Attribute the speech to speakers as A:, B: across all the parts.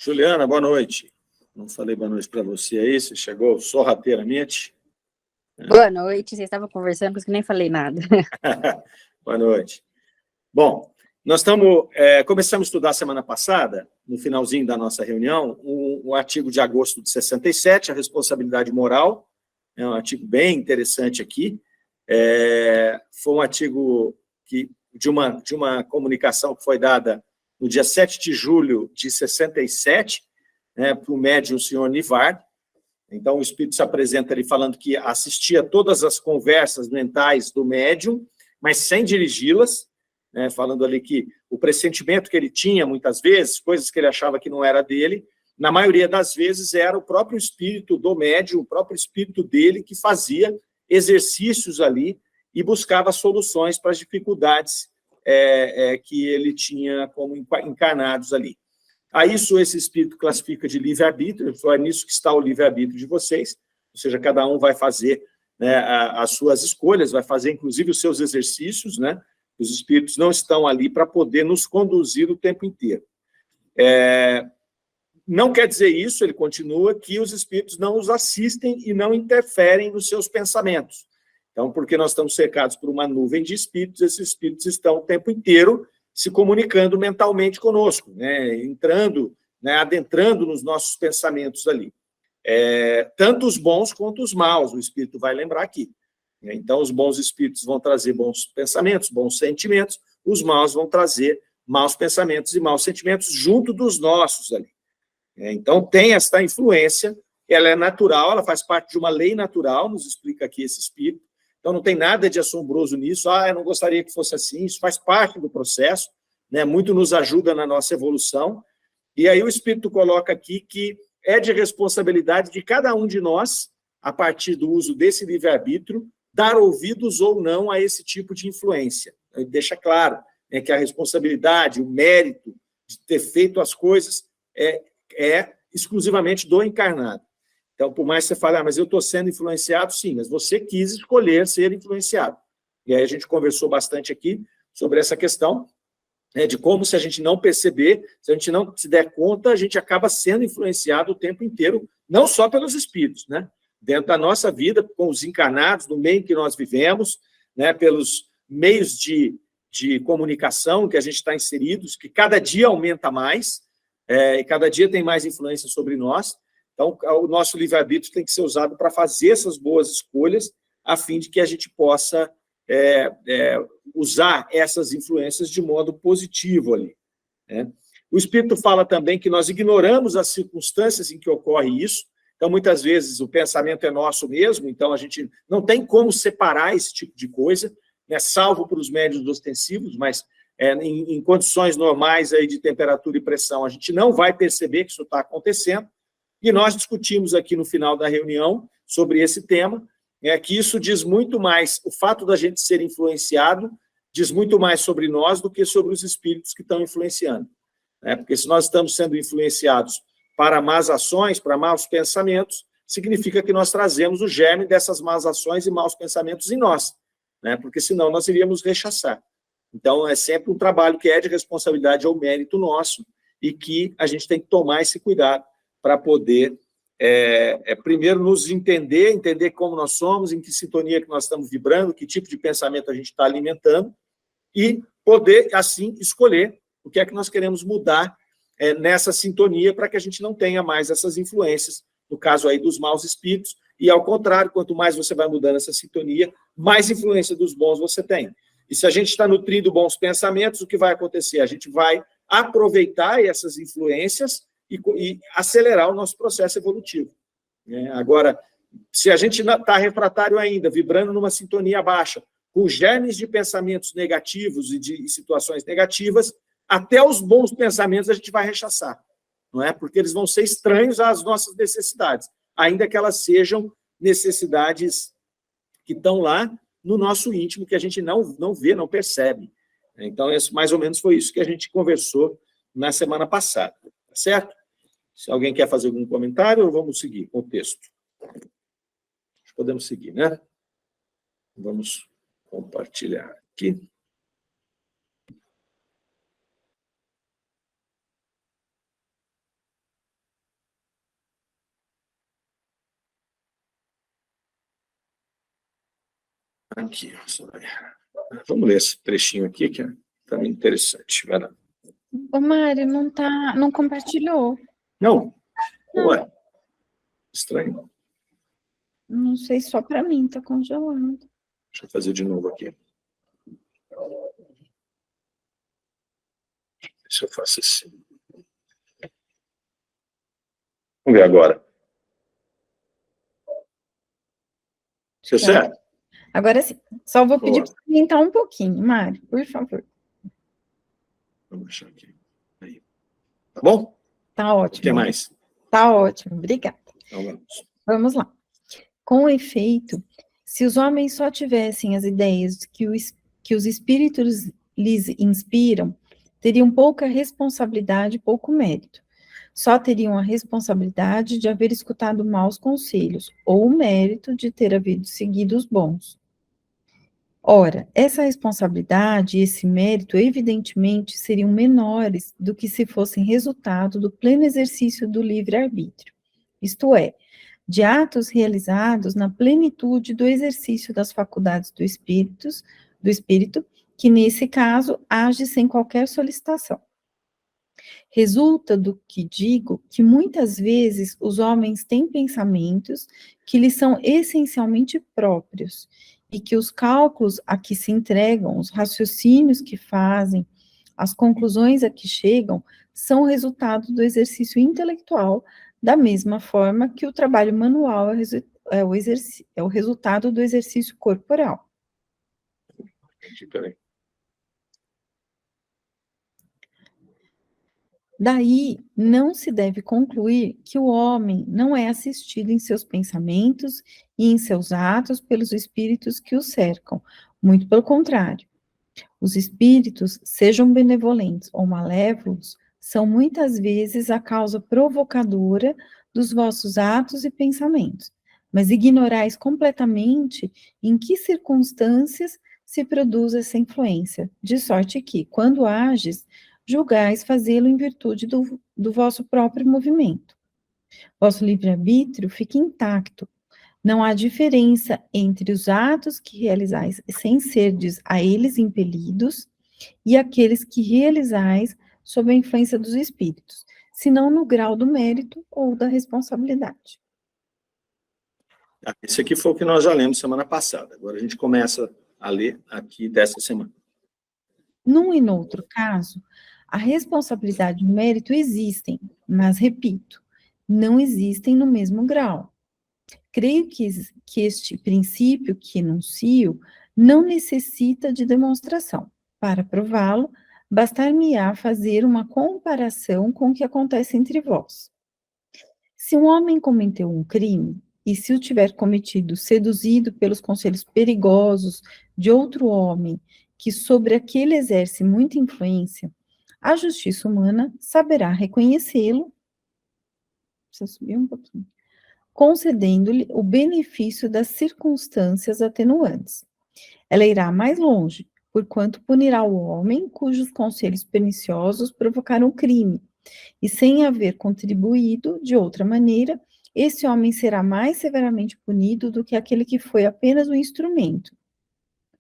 A: Juliana, boa noite. Não falei boa noite para você aí, você chegou sorrateiramente.
B: Boa noite, vocês estavam conversando, por isso que nem falei nada.
A: Boa noite. Bom, nós começamos a estudar semana passada, no finalzinho da nossa reunião, um artigo de agosto de 67, a responsabilidade moral, é um artigo bem interessante aqui. Foi um artigo de uma comunicação que foi dada no dia 7 de julho de 67, para o médium senhor Nivard. Então, o espírito se apresenta ali falando que assistia todas as conversas mentais do médium, mas sem dirigi-las, falando ali que o pressentimento que ele tinha, muitas vezes, coisas que ele achava que não era dele, na maioria das vezes era o próprio espírito do médium, o próprio espírito dele que fazia exercícios ali e buscava soluções para as dificuldades que ele tinha como encarnados ali. A isso esse espírito classifica de livre-arbítrio, é nisso que está o livre-arbítrio de vocês, ou seja, cada um vai fazer as suas escolhas, vai fazer inclusive os seus exercícios, os espíritos não estão ali para poder nos conduzir o tempo inteiro. Não quer dizer isso, ele continua, que os espíritos não os assistem e não interferem nos seus pensamentos. Então, porque nós estamos cercados por uma nuvem de espíritos, esses espíritos estão o tempo inteiro se comunicando mentalmente conosco, entrando, adentrando nos nossos pensamentos ali. Tanto os bons quanto os maus, o espírito vai lembrar aqui. Então, os bons espíritos vão trazer bons pensamentos, bons sentimentos, os maus vão trazer maus pensamentos e maus sentimentos junto dos nossos ali. Então, tem esta influência, ela é natural, ela faz parte de uma lei natural, nos explica aqui esse espírito. Então, não tem nada de assombroso nisso. Eu não gostaria que fosse assim. Isso faz parte do processo, muito nos ajuda na nossa evolução. E aí o Espírito coloca aqui que é de responsabilidade de cada um de nós, a partir do uso desse livre-arbítrio, dar ouvidos ou não a esse tipo de influência. Ele deixa claro que a responsabilidade, o mérito de ter feito as coisas é exclusivamente do encarnado. Então, por mais que você fale, mas eu estou sendo influenciado, sim, mas você quis escolher ser influenciado. E aí a gente conversou bastante aqui sobre essa questão, de como, se a gente não perceber, se a gente não se der conta, a gente acaba sendo influenciado o tempo inteiro, não só pelos espíritos, dentro da nossa vida, com os encarnados, no meio em que nós vivemos, pelos meios de comunicação que a gente está inseridos, que cada dia aumenta mais, e cada dia tem mais influência sobre nós. Então, o nosso livre-arbítrio tem que ser usado para fazer essas boas escolhas, a fim de que a gente possa usar essas influências de modo positivo ali. O Espírito fala também que nós ignoramos as circunstâncias em que ocorre isso. Então, muitas vezes, o pensamento é nosso mesmo, então a gente não tem como separar esse tipo de coisa, salvo para os médiuns ostensivos, mas em condições normais aí de temperatura e pressão, a gente não vai perceber que isso está acontecendo. E nós discutimos aqui no final da reunião sobre esse tema, que isso diz muito mais, o fato da gente ser influenciado diz muito mais sobre nós do que sobre os espíritos que estão influenciando. Porque se nós estamos sendo influenciados para más ações, para maus pensamentos, significa que nós trazemos o germe dessas más ações e maus pensamentos em nós, porque senão nós iríamos rechaçar. Então, é sempre um trabalho que é de responsabilidade ou mérito nosso e que a gente tem que tomar esse cuidado para poder, primeiro, nos entender como nós somos, em que sintonia que nós estamos vibrando, que tipo de pensamento a gente está alimentando, e poder, assim, escolher o que é que nós queremos mudar nessa sintonia para que a gente não tenha mais essas influências, no caso aí dos maus espíritos, e, ao contrário, quanto mais você vai mudando essa sintonia, mais influência dos bons você tem. E se a gente está nutrindo bons pensamentos, o que vai acontecer? A gente vai aproveitar essas influências e acelerar o nosso processo evolutivo. Agora, se a gente está refratário ainda, vibrando numa sintonia baixa, com germes de pensamentos negativos e de situações negativas, até os bons pensamentos a gente vai rechaçar, não é? Porque eles vão ser estranhos às nossas necessidades, ainda que elas sejam necessidades que estão lá no nosso íntimo, que a gente não vê, não percebe. Então, mais ou menos foi isso que a gente conversou na semana passada, tá certo? Se alguém quer fazer algum comentário, vamos seguir com o texto. Podemos seguir, Vamos compartilhar aqui. Aqui, vamos ler esse trechinho aqui, que é também interessante. Vai lá.
C: Ô, Mário, não compartilhou.
A: Não? Ué, estranho.
C: Não sei, só para mim, tá congelando.
A: Deixa eu fazer de novo aqui. Se eu faço assim. Vamos ver agora. Isso é certo?
C: Agora sim. Só vou pedir
A: Boa.
C: para aumentar um pouquinho, Mário, por favor.
A: Vamos achar aqui. Aí. Tá bom?
C: Tá ótimo.
A: O que mais?
C: Tá ótimo, obrigada.
A: Então vamos.
C: Vamos lá. Com efeito, se os homens só tivessem as ideias que os espíritos lhes inspiram, teriam pouca responsabilidade e pouco mérito. Só teriam a responsabilidade de haver escutado maus conselhos, ou o mérito de ter havido seguido os bons. Ora, essa responsabilidade e esse mérito, evidentemente, seriam menores do que se fossem resultado do pleno exercício do livre-arbítrio, isto é, de atos realizados na plenitude do exercício das faculdades do espírito, que nesse caso age sem qualquer solicitação. Resulta do que digo que muitas vezes os homens têm pensamentos que lhes são essencialmente próprios, e que os cálculos a que se entregam, os raciocínios que fazem, as conclusões a que chegam, são resultado do exercício intelectual, da mesma forma que o trabalho manual é o resultado do exercício corporal.
A: Peraí.
C: Daí, não se deve concluir que o homem não é assistido em seus pensamentos e em seus atos pelos espíritos que o cercam. Muito pelo contrário. Os espíritos, sejam benevolentes ou malévolos, são muitas vezes a causa provocadora dos vossos atos e pensamentos, mas ignorais completamente em que circunstâncias se produz essa influência, de sorte que, quando ages, julgais fazê-lo em virtude do vosso próprio movimento. Vosso livre-arbítrio fica intacto. Não há diferença entre os atos que realizais sem serdes a eles impelidos e aqueles que realizais sob a influência dos espíritos, senão no grau do mérito ou da responsabilidade.
A: Esse aqui foi o que nós já lemos semana passada. Agora a gente começa a ler aqui dessa semana.
C: Num e no outro caso, a responsabilidade e o mérito existem, mas, repito, não existem no mesmo grau. Creio que este princípio que enuncio não necessita de demonstração. Para prová-lo, bastar-me-á fazer uma comparação com o que acontece entre vós. Se um homem cometeu um crime, e se o tiver cometido seduzido pelos conselhos perigosos de outro homem, que sobre aquele exerce muita influência, a justiça humana saberá reconhecê-lo. Precisa subir um pouquinho. Concedendo-lhe o benefício das circunstâncias atenuantes. Ela irá mais longe, porquanto punirá o homem cujos conselhos perniciosos provocaram o crime, e sem haver contribuído de outra maneira, esse homem será mais severamente punido do que aquele que foi apenas um instrumento,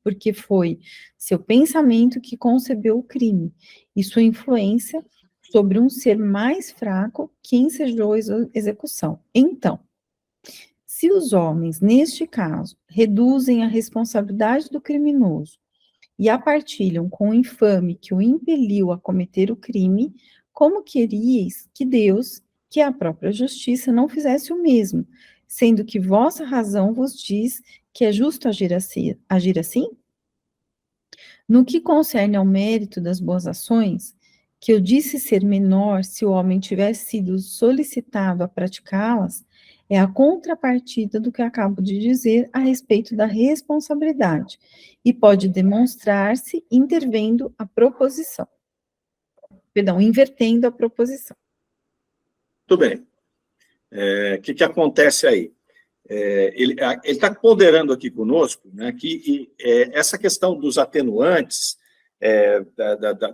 C: porque foi seu pensamento que concebeu o crime, e sua influência sobre um ser mais fraco que ensejou a execução. Então, se os homens, neste caso, reduzem a responsabilidade do criminoso e a partilham com o infame que o impeliu a cometer o crime, como queríeis que Deus, que é a própria justiça, não fizesse o mesmo, sendo que vossa razão vos diz que é justo agir assim? No que concerne ao mérito das boas ações, que eu disse ser menor se o homem tivesse sido solicitado a praticá-las, é a contrapartida do que acabo de dizer a respeito da responsabilidade, e pode demonstrar-se invertendo a proposição.
A: Tudo bem. O que acontece aí? Ele está ponderando aqui conosco, né, que essa questão dos atenuantes,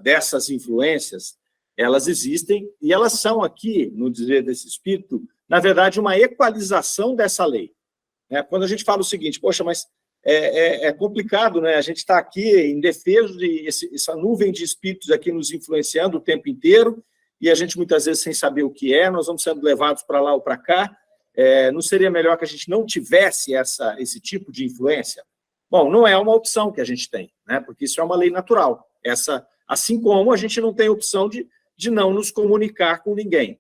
A: dessas influências, elas existem e elas são aqui, no dizer desse espírito, na verdade, uma equalização dessa lei. Né? Quando a gente fala o seguinte, poxa, mas é complicado, né? A gente está aqui em defesa de essa nuvem de espíritos aqui nos influenciando o tempo inteiro, e a gente muitas vezes sem saber o que é, nós vamos sendo levados para lá ou para cá. Não seria melhor que a gente não tivesse esse tipo de influência? Bom, não é uma opção que a gente tem, né? Porque isso é uma lei natural. Assim como a gente não tem opção de não nos comunicar com ninguém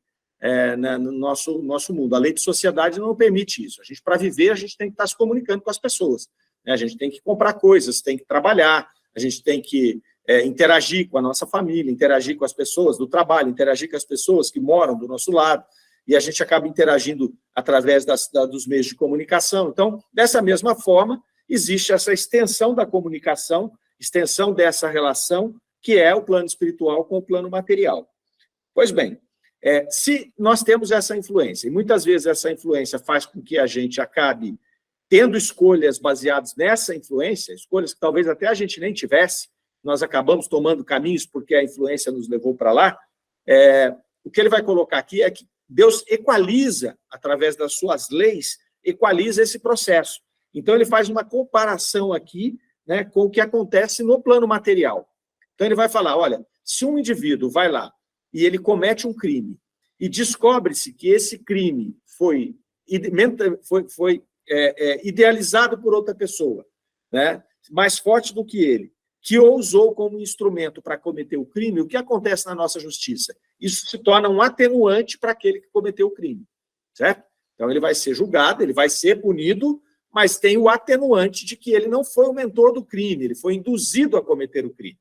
A: no nosso mundo. A lei de sociedade não permite isso. Para viver, a gente tem que estar se comunicando com as pessoas, né? A gente tem que comprar coisas, tem que trabalhar, a gente tem que interagir com a nossa família, interagir com as pessoas do trabalho, interagir com as pessoas que moram do nosso lado, e a gente acaba interagindo através dos meios de comunicação. Então, dessa mesma forma, existe essa extensão da comunicação, extensão dessa relação, que é o plano espiritual com o plano material. Pois bem, se nós temos essa influência, e muitas vezes essa influência faz com que a gente acabe tendo escolhas baseadas nessa influência, escolhas que talvez até a gente nem tivesse, nós acabamos tomando caminhos porque a influência nos levou para lá, o que ele vai colocar aqui é que Deus equaliza, através das suas leis, equaliza esse processo. Então, ele faz uma comparação aqui, né, com o que acontece no plano material. Então, ele vai falar, olha, se um indivíduo vai lá e ele comete um crime e descobre-se que esse crime foi idealizado por outra pessoa, né, mais forte do que ele, que o usou como instrumento para cometer o crime, o que acontece na nossa justiça? Isso se torna um atenuante para aquele que cometeu o crime, certo? Então, ele vai ser julgado, ele vai ser punido, mas tem o atenuante de que ele não foi o mentor do crime, ele foi induzido a cometer o crime.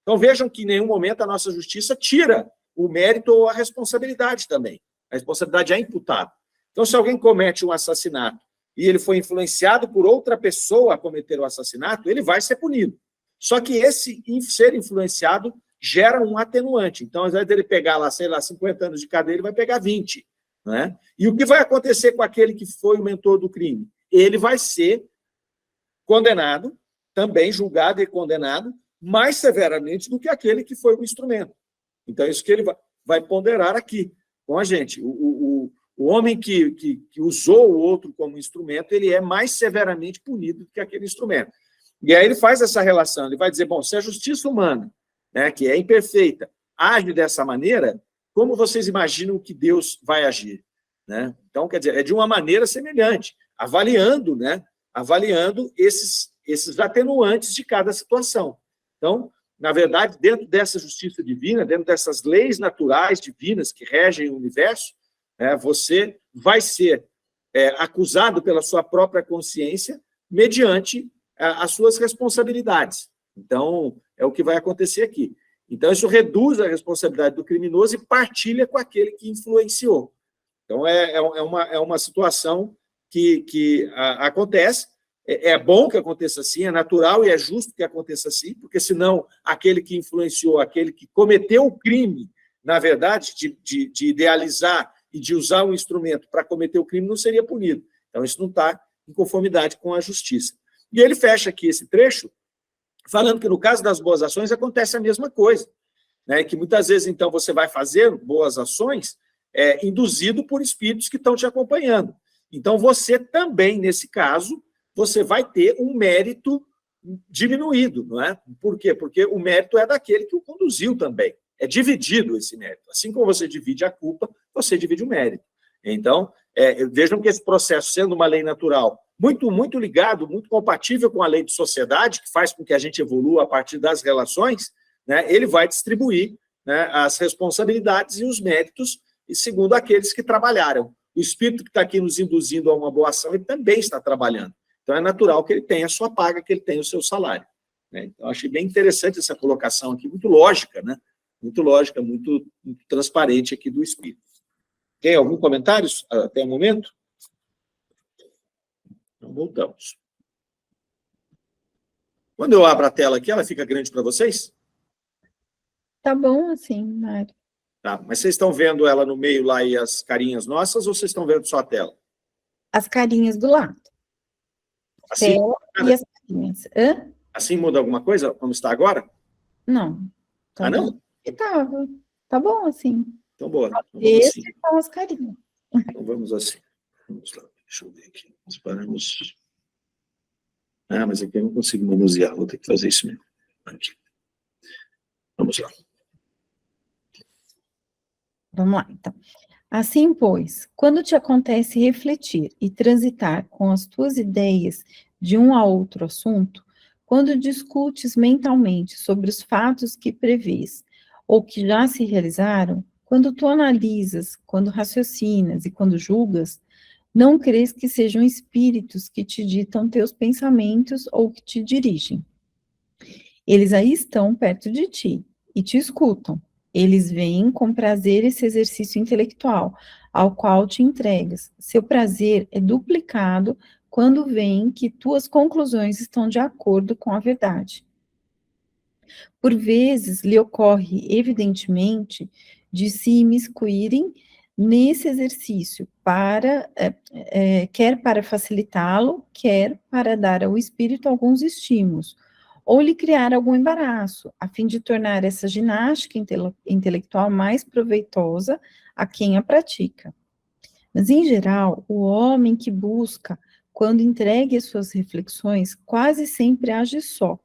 A: Então, vejam que em nenhum momento a nossa justiça tira o mérito ou a responsabilidade também. A responsabilidade é imputada. Então, se alguém comete um assassinato e ele foi influenciado por outra pessoa a cometer o assassinato, ele vai ser punido. Só que esse ser influenciado gera um atenuante. Então, ao invés dele pegar lá, sei lá, 50 anos de cadeia, ele vai pegar 20. Né? E o que vai acontecer com aquele que foi o mentor do crime? Ele vai ser condenado, também julgado e condenado, mais severamente do que aquele que foi o instrumento. Então, isso que ele vai ponderar aqui com a gente. O homem que usou o outro como instrumento, ele é mais severamente punido do que aquele instrumento. E aí ele faz essa relação, ele vai dizer, bom, se a justiça humana, né, que é imperfeita, age dessa maneira, como vocês imaginam que Deus vai agir? Né? Então, quer dizer, é de uma maneira semelhante, avaliando esses atenuantes de cada situação. Então, na verdade, dentro dessa justiça divina, dentro dessas leis naturais divinas que regem o universo, você vai ser acusado pela sua própria consciência mediante as suas responsabilidades. Então, é o que vai acontecer aqui. Então, isso reduz a responsabilidade do criminoso e partilha com aquele que influenciou. Então, é uma situação que acontece. É bom que aconteça assim, é natural e é justo que aconteça assim, porque senão aquele que influenciou, aquele que cometeu o crime, na verdade, de idealizar e de usar um instrumento para cometer o crime, não seria punido. Então, isso não está em conformidade com a justiça. E ele fecha aqui esse trecho falando que, no caso das boas ações, acontece a mesma coisa, né? Que muitas vezes, então, você vai fazer boas ações induzido por espíritos que estão te acompanhando. Então, você também, nesse caso, você vai ter um mérito diminuído, não é? Por quê? Porque o mérito é daquele que o conduziu também. É dividido esse mérito. Assim como você divide a culpa, você divide o mérito. Então, vejam que esse processo, sendo uma lei natural, muito ligado, muito compatível com a lei de sociedade, que faz com que a gente evolua a partir das relações, né, ele vai distribuir, né, as responsabilidades e os méritos segundo aqueles que trabalharam. O espírito que está aqui nos induzindo a uma boa ação, ele também está trabalhando. Então, é natural que ele tenha a sua paga, que ele tenha o seu salário. Né? Então, achei bem interessante essa colocação aqui, muito lógica, né? Muito lógica, muito transparente aqui do espírito. Tem algum comentário até o momento? Então, voltamos. Quando eu abro a tela aqui, ela fica grande para vocês?
C: Tá bom assim, Mário.
A: Tá, mas vocês estão vendo ela no meio lá e as carinhas nossas, ou vocês estão vendo só a tela?
C: As carinhas do lado.
A: Assim,
C: e as carinhas. Hã?
A: Assim muda alguma coisa, como está agora?
C: Não. Tá
A: não?
C: Tava. Tá bom assim.
A: Então, bora. Então,
C: Esse assim. São as carinhas.
A: Então, vamos assim. Vamos lá, deixa eu ver aqui. Nós paramos Ah, mas aqui eu não consigo manusear, vou ter que fazer isso mesmo. Aqui. Vamos lá.
C: Vamos lá, então. Assim, pois, quando te acontece refletir e transitar com as tuas ideias de um a outro assunto, quando discutes mentalmente sobre os fatos que prevês ou que já se realizaram, quando tu analisas, quando raciocinas e quando julgas, não crês que sejam espíritos que te ditam teus pensamentos ou que te dirigem. Eles aí estão perto de ti e te escutam. Eles veem com prazer esse exercício intelectual, ao qual te entregas. Seu prazer é duplicado quando veem que tuas conclusões estão de acordo com a verdade. Por vezes, lhe ocorre, evidentemente, de se imiscuírem nesse exercício, quer para facilitá-lo, quer para dar ao espírito alguns estímulos, ou lhe criar algum embaraço, a fim de tornar essa ginástica intelectual mais proveitosa a quem a pratica. Mas, em geral, o homem que busca, quando entregue as suas reflexões, quase sempre age só,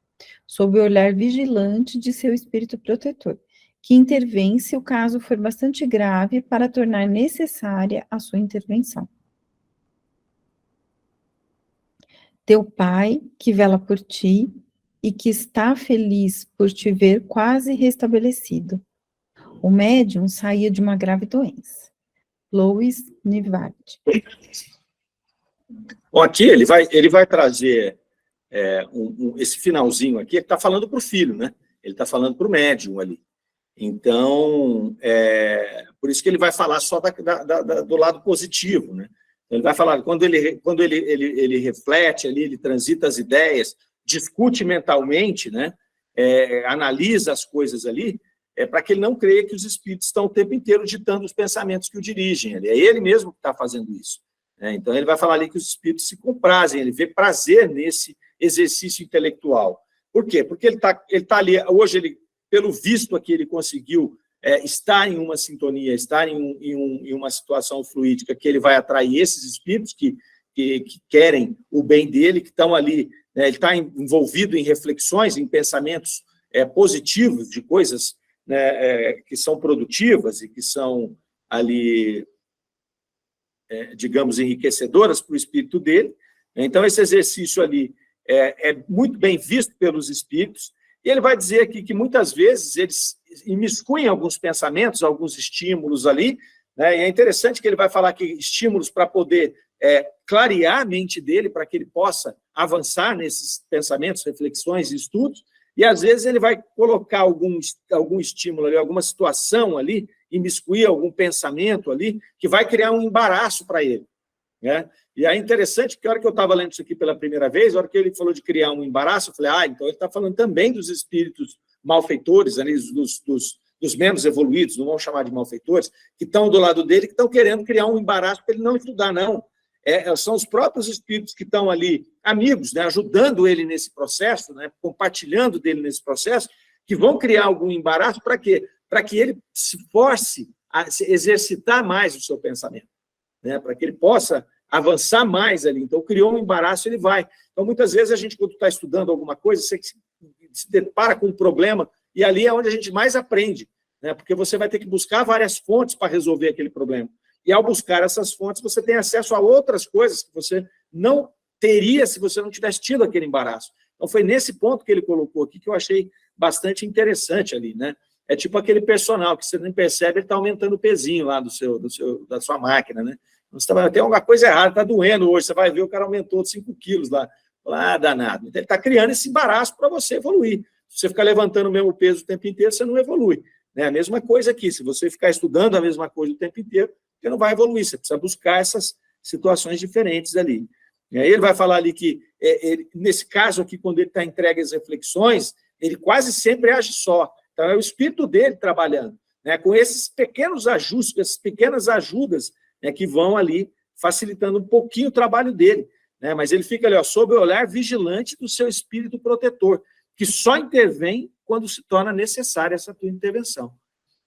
C: sob o olhar vigilante de seu espírito protetor, que intervém se o caso for bastante grave para tornar necessária a sua intervenção. Teu pai, que vela por ti, e que está feliz por te ver quase restabelecido. O médium saía de uma grave doença. Louis Nivard.
A: Bom, aqui ele vai trazer esse finalzinho aqui, que está falando para o filho, né? Ele está falando para o médium ali. Então, por isso que ele vai falar só do lado positivo, né? Ele vai falar, quando ele reflete ali, ele transita as ideias, discute mentalmente, né? Analisa as coisas ali, para que ele não creia que os espíritos estão o tempo inteiro ditando os pensamentos que o dirigem. É ele mesmo que está fazendo isso. Então, ele vai falar ali que os espíritos se comprazem, ele vê prazer nesse exercício intelectual. Por quê? Porque ele tá ali, hoje, pelo visto aqui, ele conseguiu estar em uma sintonia, estar em uma situação fluídica, que ele vai atrair esses espíritos que querem o bem dele, que estão ali, né, ele está envolvido em reflexões, em pensamentos positivos, de coisas, né, que são produtivas e que são ali, digamos, enriquecedoras para o espírito dele. Então, esse exercício ali é muito bem visto pelos espíritos, e ele vai dizer aqui que muitas vezes eles imiscuem alguns pensamentos, alguns estímulos ali, né, e é interessante que ele vai falar que estímulos para poder clarear a mente dele, para que ele possa avançar nesses pensamentos, reflexões e estudos, e às vezes ele vai colocar algum estímulo ali, alguma situação ali, imiscuir algum pensamento ali, que vai criar um embaraço para ele, né? E é interessante que a hora que eu estava lendo isso aqui pela primeira vez, a hora que ele falou de criar um embaraço, eu falei, então ele está falando também dos espíritos malfeitores, ali, dos menos evoluídos, não vamos chamar de malfeitores, que estão do lado dele, que estão querendo criar um embaraço para ele não estudar, não. São os próprios espíritos que estão ali, amigos, né, ajudando ele nesse processo, né, compartilhando dele nesse processo, que vão criar algum embaraço para quê? Para que ele se force a exercitar mais o seu pensamento, né, para que ele possa avançar mais ali. Então, criou um embaraço, ele vai. Então, muitas vezes, a gente, quando está estudando alguma coisa, você se depara com um problema, e ali é onde a gente mais aprende, né, porque você vai ter que buscar várias fontes para resolver aquele problema. E, ao buscar essas fontes, você tem acesso a outras coisas que você não teria se você não tivesse tido aquele embaraço. Então, foi nesse ponto que ele colocou aqui que eu achei bastante interessante ali, né? É tipo aquele personal que você nem percebe, ele está aumentando o pezinho lá da sua máquina, né? Você tem alguma coisa errada, está doendo hoje, você vai ver, o cara aumentou 5 quilos lá. Danado. Então, ele está criando esse embaraço para você evoluir. Se você ficar levantando o mesmo peso o tempo inteiro, você não evolui. Né? A mesma coisa aqui, se você ficar estudando a mesma coisa o tempo inteiro, você não vai evoluir, você precisa buscar essas situações diferentes ali. E aí ele vai falar ali que, nesse caso aqui, quando ele está entregue às reflexões, ele quase sempre age só. Então, é o espírito dele trabalhando, né, com esses pequenos ajustes, essas pequenas ajudas, né, que vão ali facilitando um pouquinho o trabalho dele. Né, mas ele fica ali, sob o olhar vigilante do seu espírito protetor, que só intervém quando se torna necessária essa tua intervenção.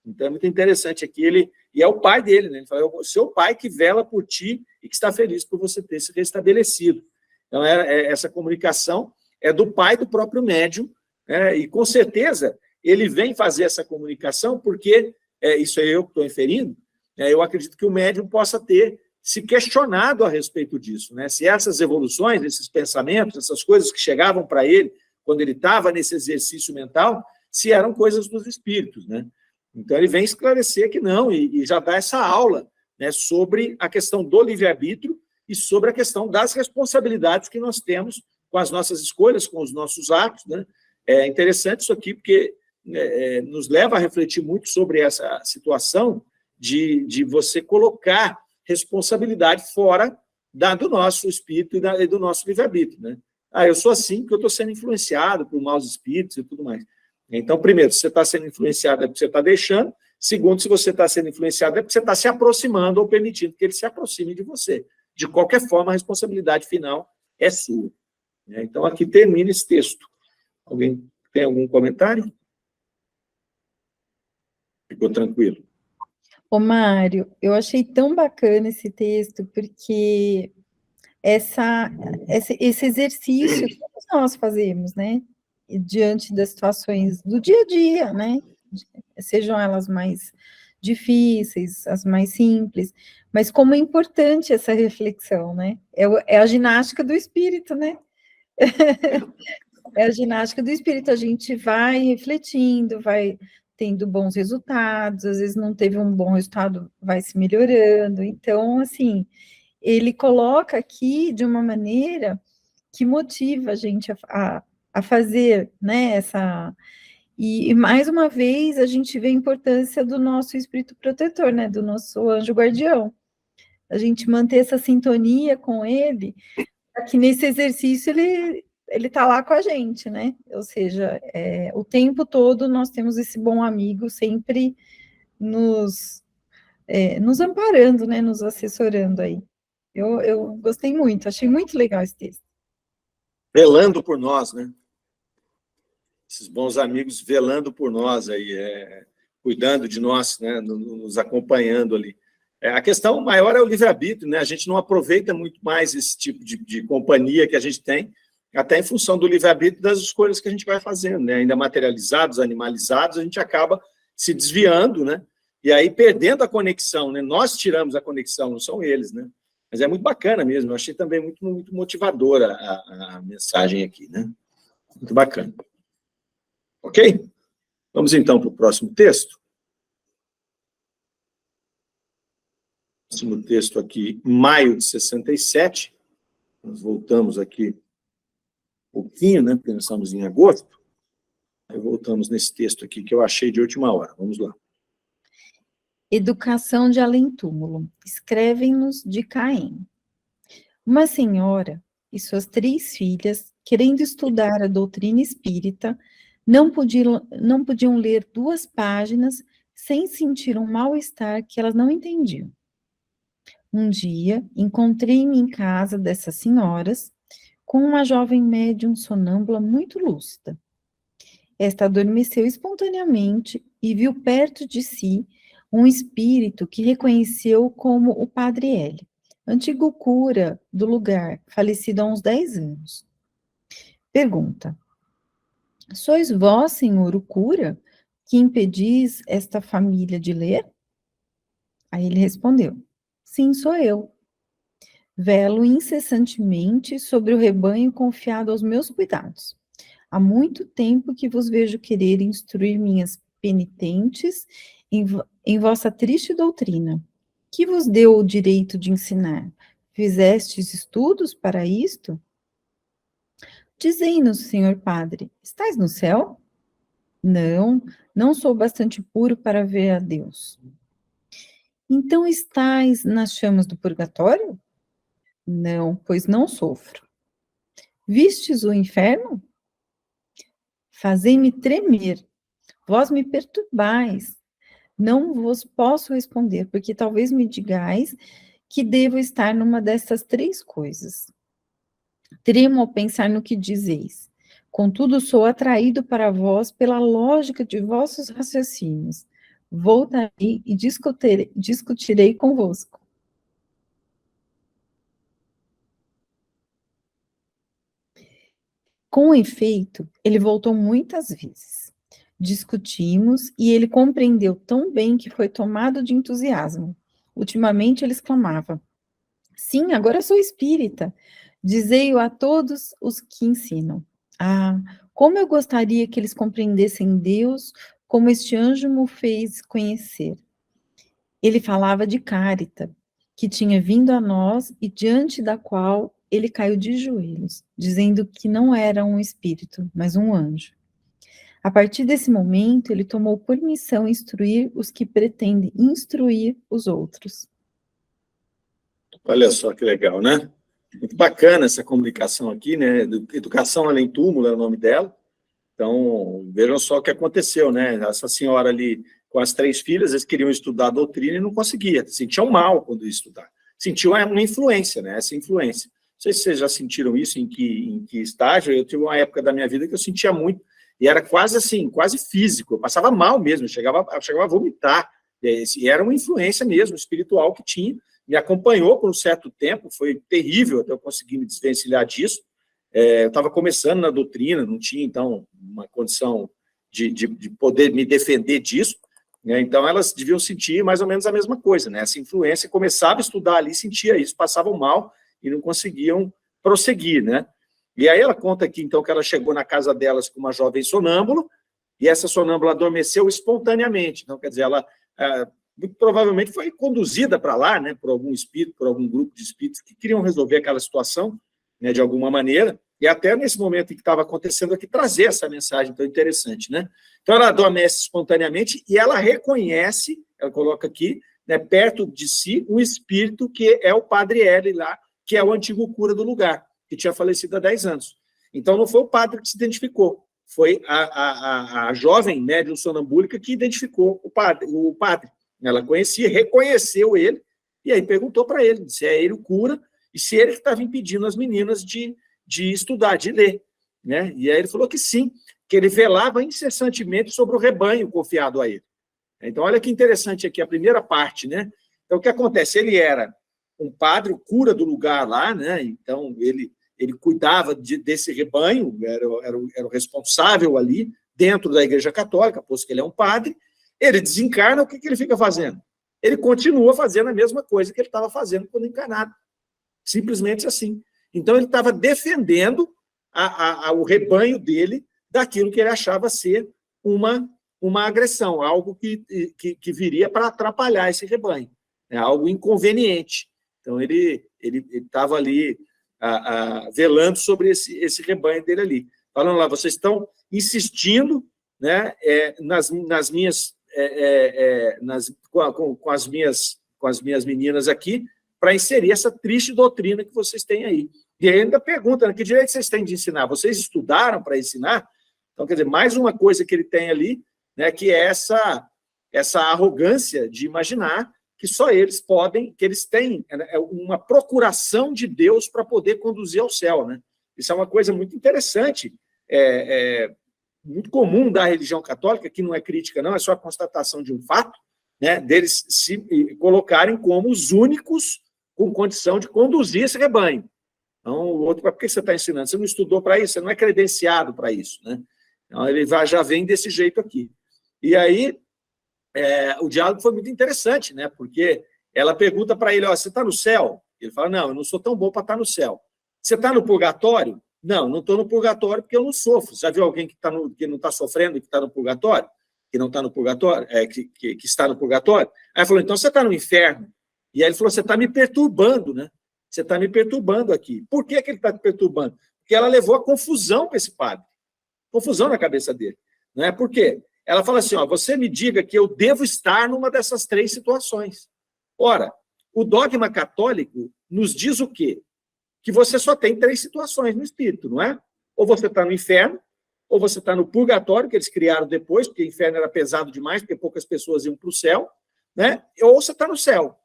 A: Então, é muito interessante aqui, e é o pai dele, né? Ele fala, é o seu pai que vela por ti e que está feliz por você ter se restabelecido. Então, essa comunicação é do pai do próprio médium, né? E com certeza ele vem fazer essa comunicação porque, isso é eu que estou inferindo, eu acredito que o médium possa ter se questionado a respeito disso, né? Se essas evoluções, esses pensamentos, essas coisas que chegavam para ele quando ele estava nesse exercício mental, se eram coisas dos espíritos, né? Então ele vem esclarecer que não, e já dá essa aula, né, sobre a questão do livre-arbítrio e sobre a questão das responsabilidades que nós temos com as nossas escolhas, com os nossos atos, né? É interessante isso aqui, porque nos leva a refletir muito sobre essa situação de você colocar responsabilidade fora do nosso espírito e do nosso livre-arbítrio, né? Eu sou assim porque eu estou sendo influenciado por maus espíritos e tudo mais. Então, primeiro, se você está sendo influenciado é porque você está deixando. Segundo, se você está sendo influenciado é porque você está se aproximando ou permitindo que ele se aproxime de você. De qualquer forma, a responsabilidade final é sua. Então, aqui termina esse texto. Alguém tem algum comentário? Ficou tranquilo?
C: Ô, Mário, eu achei tão bacana esse texto, porque esse exercício que todos nós fazemos, né? Diante das situações do dia a dia, né? Sejam elas mais difíceis, as mais simples, mas como é importante essa reflexão, né? É a ginástica do espírito, né? É a ginástica do espírito, a gente vai refletindo, vai tendo bons resultados, às vezes não teve um bom resultado, vai se melhorando. Então, assim, ele coloca aqui de uma maneira que motiva a gente a fazer, né, e mais uma vez a gente vê a importância do nosso espírito protetor, né, do nosso anjo guardião, a gente manter essa sintonia com ele, para que nesse exercício ele está lá com a gente, né, ou seja, o tempo todo nós temos esse bom amigo sempre nos amparando, né, nos assessorando aí. Eu gostei muito, achei muito legal esse texto.
A: Velando por nós, né? Esses bons amigos velando por nós aí, cuidando de nós, né? Nos acompanhando ali. A questão maior é o livre-arbítrio, né? A gente não aproveita muito mais esse tipo de companhia que a gente tem, até em função do livre-arbítrio das escolhas que a gente vai fazendo, né? Ainda materializados, animalizados, a gente acaba se desviando, né? E aí perdendo a conexão, né? Nós tiramos a conexão, não são eles, né? Mas é muito bacana mesmo, eu achei também muito, muito motivadora a mensagem aqui, né? Muito bacana. Ok? Vamos então para o próximo texto. Próximo texto aqui, maio de 67. Nós voltamos aqui um pouquinho, né? Porque nós estamos em agosto. Aí voltamos nesse texto aqui que eu achei de última hora. Vamos lá.
C: Educação de além-túmulo. Escrevem-nos de Caém. Uma senhora e suas 3 filhas, querendo estudar a doutrina espírita, não podiam ler 2 páginas sem sentir um mal-estar que elas não entendiam. Um dia, encontrei-me em casa dessas senhoras com uma jovem médium sonâmbula muito lúcida. Esta adormeceu espontaneamente e viu perto de si um espírito que reconheceu como o Padre L, antigo cura do lugar, falecido há uns 10 anos. Pergunta: sois vós, senhor, o cura, que impedis esta família de ler? Aí ele respondeu: sim, sou eu. Velo incessantemente sobre o rebanho confiado aos meus cuidados. Há muito tempo que vos vejo querer instruir minhas penitentes em vossa triste doutrina. Que vos deu o direito de ensinar? Fizestes estudos para isto? Dizei-nos, senhor padre, estais no céu? Não, não sou bastante puro para ver a Deus. Então estais nas chamas do purgatório? Não, pois não sofro. Vistes o inferno? Fazei-me tremer. Vós me perturbais. Não vos posso responder, porque talvez me digais que devo estar numa dessas 3 coisas. Tremo ao pensar no que dizeis. Contudo, sou atraído para vós pela lógica de vossos raciocínios. Voltarei e discutirei convosco. Com efeito, ele voltou muitas vezes. Discutimos e ele compreendeu tão bem que foi tomado de entusiasmo. Ultimamente ele exclamava: sim, agora sou espírita. Dizei-o a todos os que ensinam. Ah, como eu gostaria que eles compreendessem Deus como este anjo me fez conhecer. Ele falava de Cárita, que tinha vindo a nós e diante da qual ele caiu de joelhos, dizendo que não era um espírito, mas um anjo. A partir desse momento, ele tomou por missão instruir os que pretendem instruir os outros.
A: Olha só que legal, né? Muito bacana essa comunicação aqui, né? Educação Além Túmulo é o nome dela. Então, vejam só o que aconteceu, né? Essa senhora ali, com as 3 filhas, eles queriam estudar a doutrina e não conseguiam. Sentiam mal quando iam estudar. Sentiam uma influência, né? Essa influência. Não sei se vocês já sentiram isso, em que estágio. Eu tive uma época da minha vida que eu sentia muito. E era quase assim, quase físico. Eu passava mal mesmo, eu chegava a vomitar. E era uma influência mesmo, espiritual que tinha. Me acompanhou por um certo tempo, foi terrível até eu conseguir me desvencilhar disso. Eu estava começando na doutrina, não tinha, então, uma condição de poder me defender disso, né? Então, elas deviam sentir mais ou menos a mesma coisa, né? Essa influência, começava a estudar ali, sentia isso, passavam mal e não conseguiam prosseguir, né? E aí ela conta aqui, então, que ela chegou na casa delas com uma jovem sonâmbula, e essa sonâmbula adormeceu espontaneamente. Então, quer dizer, ela muito provavelmente foi conduzida para lá, né, por algum espírito, por algum grupo de espíritos que queriam resolver aquela situação, né, de alguma maneira, e até nesse momento em que estava acontecendo aqui, trazer essa mensagem tão interessante, né? Então, ela adormece espontaneamente e ela reconhece, ela coloca aqui, né, perto de si, um espírito que é o Padre L lá, que é o antigo cura do lugar, que tinha falecido há 10 anos. Então, não foi o padre que se identificou, foi a jovem médium sonambúlica que identificou o padre. Ela conhecia, reconheceu ele, e aí perguntou para ele se é ele o cura, e se ele estava impedindo as meninas de estudar, de ler, né? E aí ele falou que sim, que ele velava incessantemente sobre o rebanho confiado a ele. Então, olha que interessante aqui a primeira parte, né? Então, o que acontece? Ele era um padre, o cura do lugar lá, né? Então, ele cuidava desse rebanho, era o responsável ali, dentro da Igreja Católica, posto que ele é um padre. Ele desencarna, o que ele fica fazendo? Ele continua fazendo a mesma coisa que ele estava fazendo quando encarnado. Simplesmente assim. Então, ele estava defendendo o rebanho dele daquilo que ele achava ser uma agressão, algo que viria para atrapalhar esse rebanho, né? Algo inconveniente. Então, ele estava ali velando sobre esse rebanho dele ali. Falando lá, vocês estão insistindo, né, nas minhas... com as minhas meninas aqui, para inserir essa triste doutrina que vocês têm aí. E aí ainda pergunta, né, que direito vocês têm de ensinar? Vocês estudaram para ensinar? Então, quer dizer, mais uma coisa que ele tem ali, né, que é essa arrogância de imaginar que só eles podem, que eles têm uma procuração de Deus para poder conduzir ao céu, né? Isso é uma coisa muito interessante, muito comum da religião católica, que não é crítica, não, é só a constatação de um fato, né, deles se colocarem como os únicos com condição de conduzir esse rebanho. Então, o outro, por que você está ensinando? Você não estudou para isso, você não é credenciado para isso, né? Então, ele já vem desse jeito aqui. E aí, o diálogo foi muito interessante, né? Porque ela pergunta para ele, você está no céu? Ele fala, não, eu não sou tão bom para estar no céu. Você está no purgatório? Não, não estou no purgatório porque eu não sofro. Já viu alguém que não está sofrendo e que está no purgatório? Que não está no purgatório? Que está no purgatório? Aí ele falou, então você está no inferno. E aí ele falou, você está me perturbando, né? Você está me perturbando aqui. Por que ele está te perturbando? Porque ela levou a confusão para esse padre. Confusão na cabeça dele. Não é? Por quê? Ela fala assim, você me diga que eu devo estar numa dessas 3 situações. Ora, o dogma católico nos diz o quê? Que você só tem 3 situações no espírito, não é? Ou você está no inferno, ou você está no purgatório, que eles criaram depois, porque o inferno era pesado demais, porque poucas pessoas iam para o céu, né? Ou você está no céu.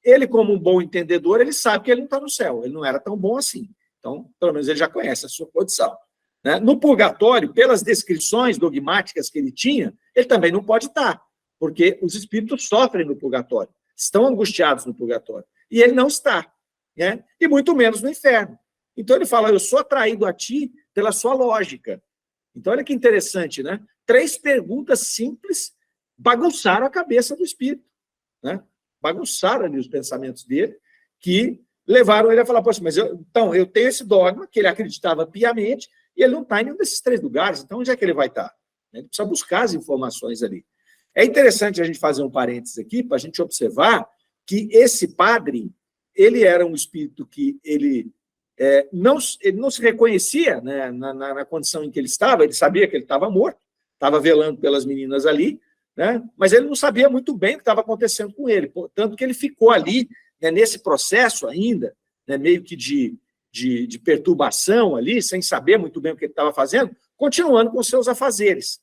A: Ele, como um bom entendedor, ele sabe que ele não está no céu, ele não era tão bom assim. Então, pelo menos ele já conhece a sua condição, né? No purgatório, pelas descrições dogmáticas que ele tinha, ele também não pode estar, porque os espíritos sofrem no purgatório, estão angustiados no purgatório, e ele não está, né? E muito menos no inferno. Então ele fala, eu sou atraído a ti pela sua lógica. Então, olha que interessante, né? 3 perguntas simples bagunçaram a cabeça do espírito, né? Bagunçaram ali os pensamentos dele, que levaram ele a falar, poxa, mas então, eu tenho esse dogma, que ele acreditava piamente, e ele não está em nenhum desses 3 lugares, então onde é que ele vai estar? Ele precisa buscar as informações ali. É interessante a gente fazer um parênteses aqui, para a gente observar que esse padre, ele era um espírito que ele não se reconhecia, né, na condição em que ele estava, ele sabia que ele estava morto, estava velando pelas meninas ali, né, mas ele não sabia muito bem o que estava acontecendo com ele, tanto que ele ficou ali, né, nesse processo ainda, né, meio que de perturbação ali, sem saber muito bem o que ele estava fazendo, continuando com seus afazeres.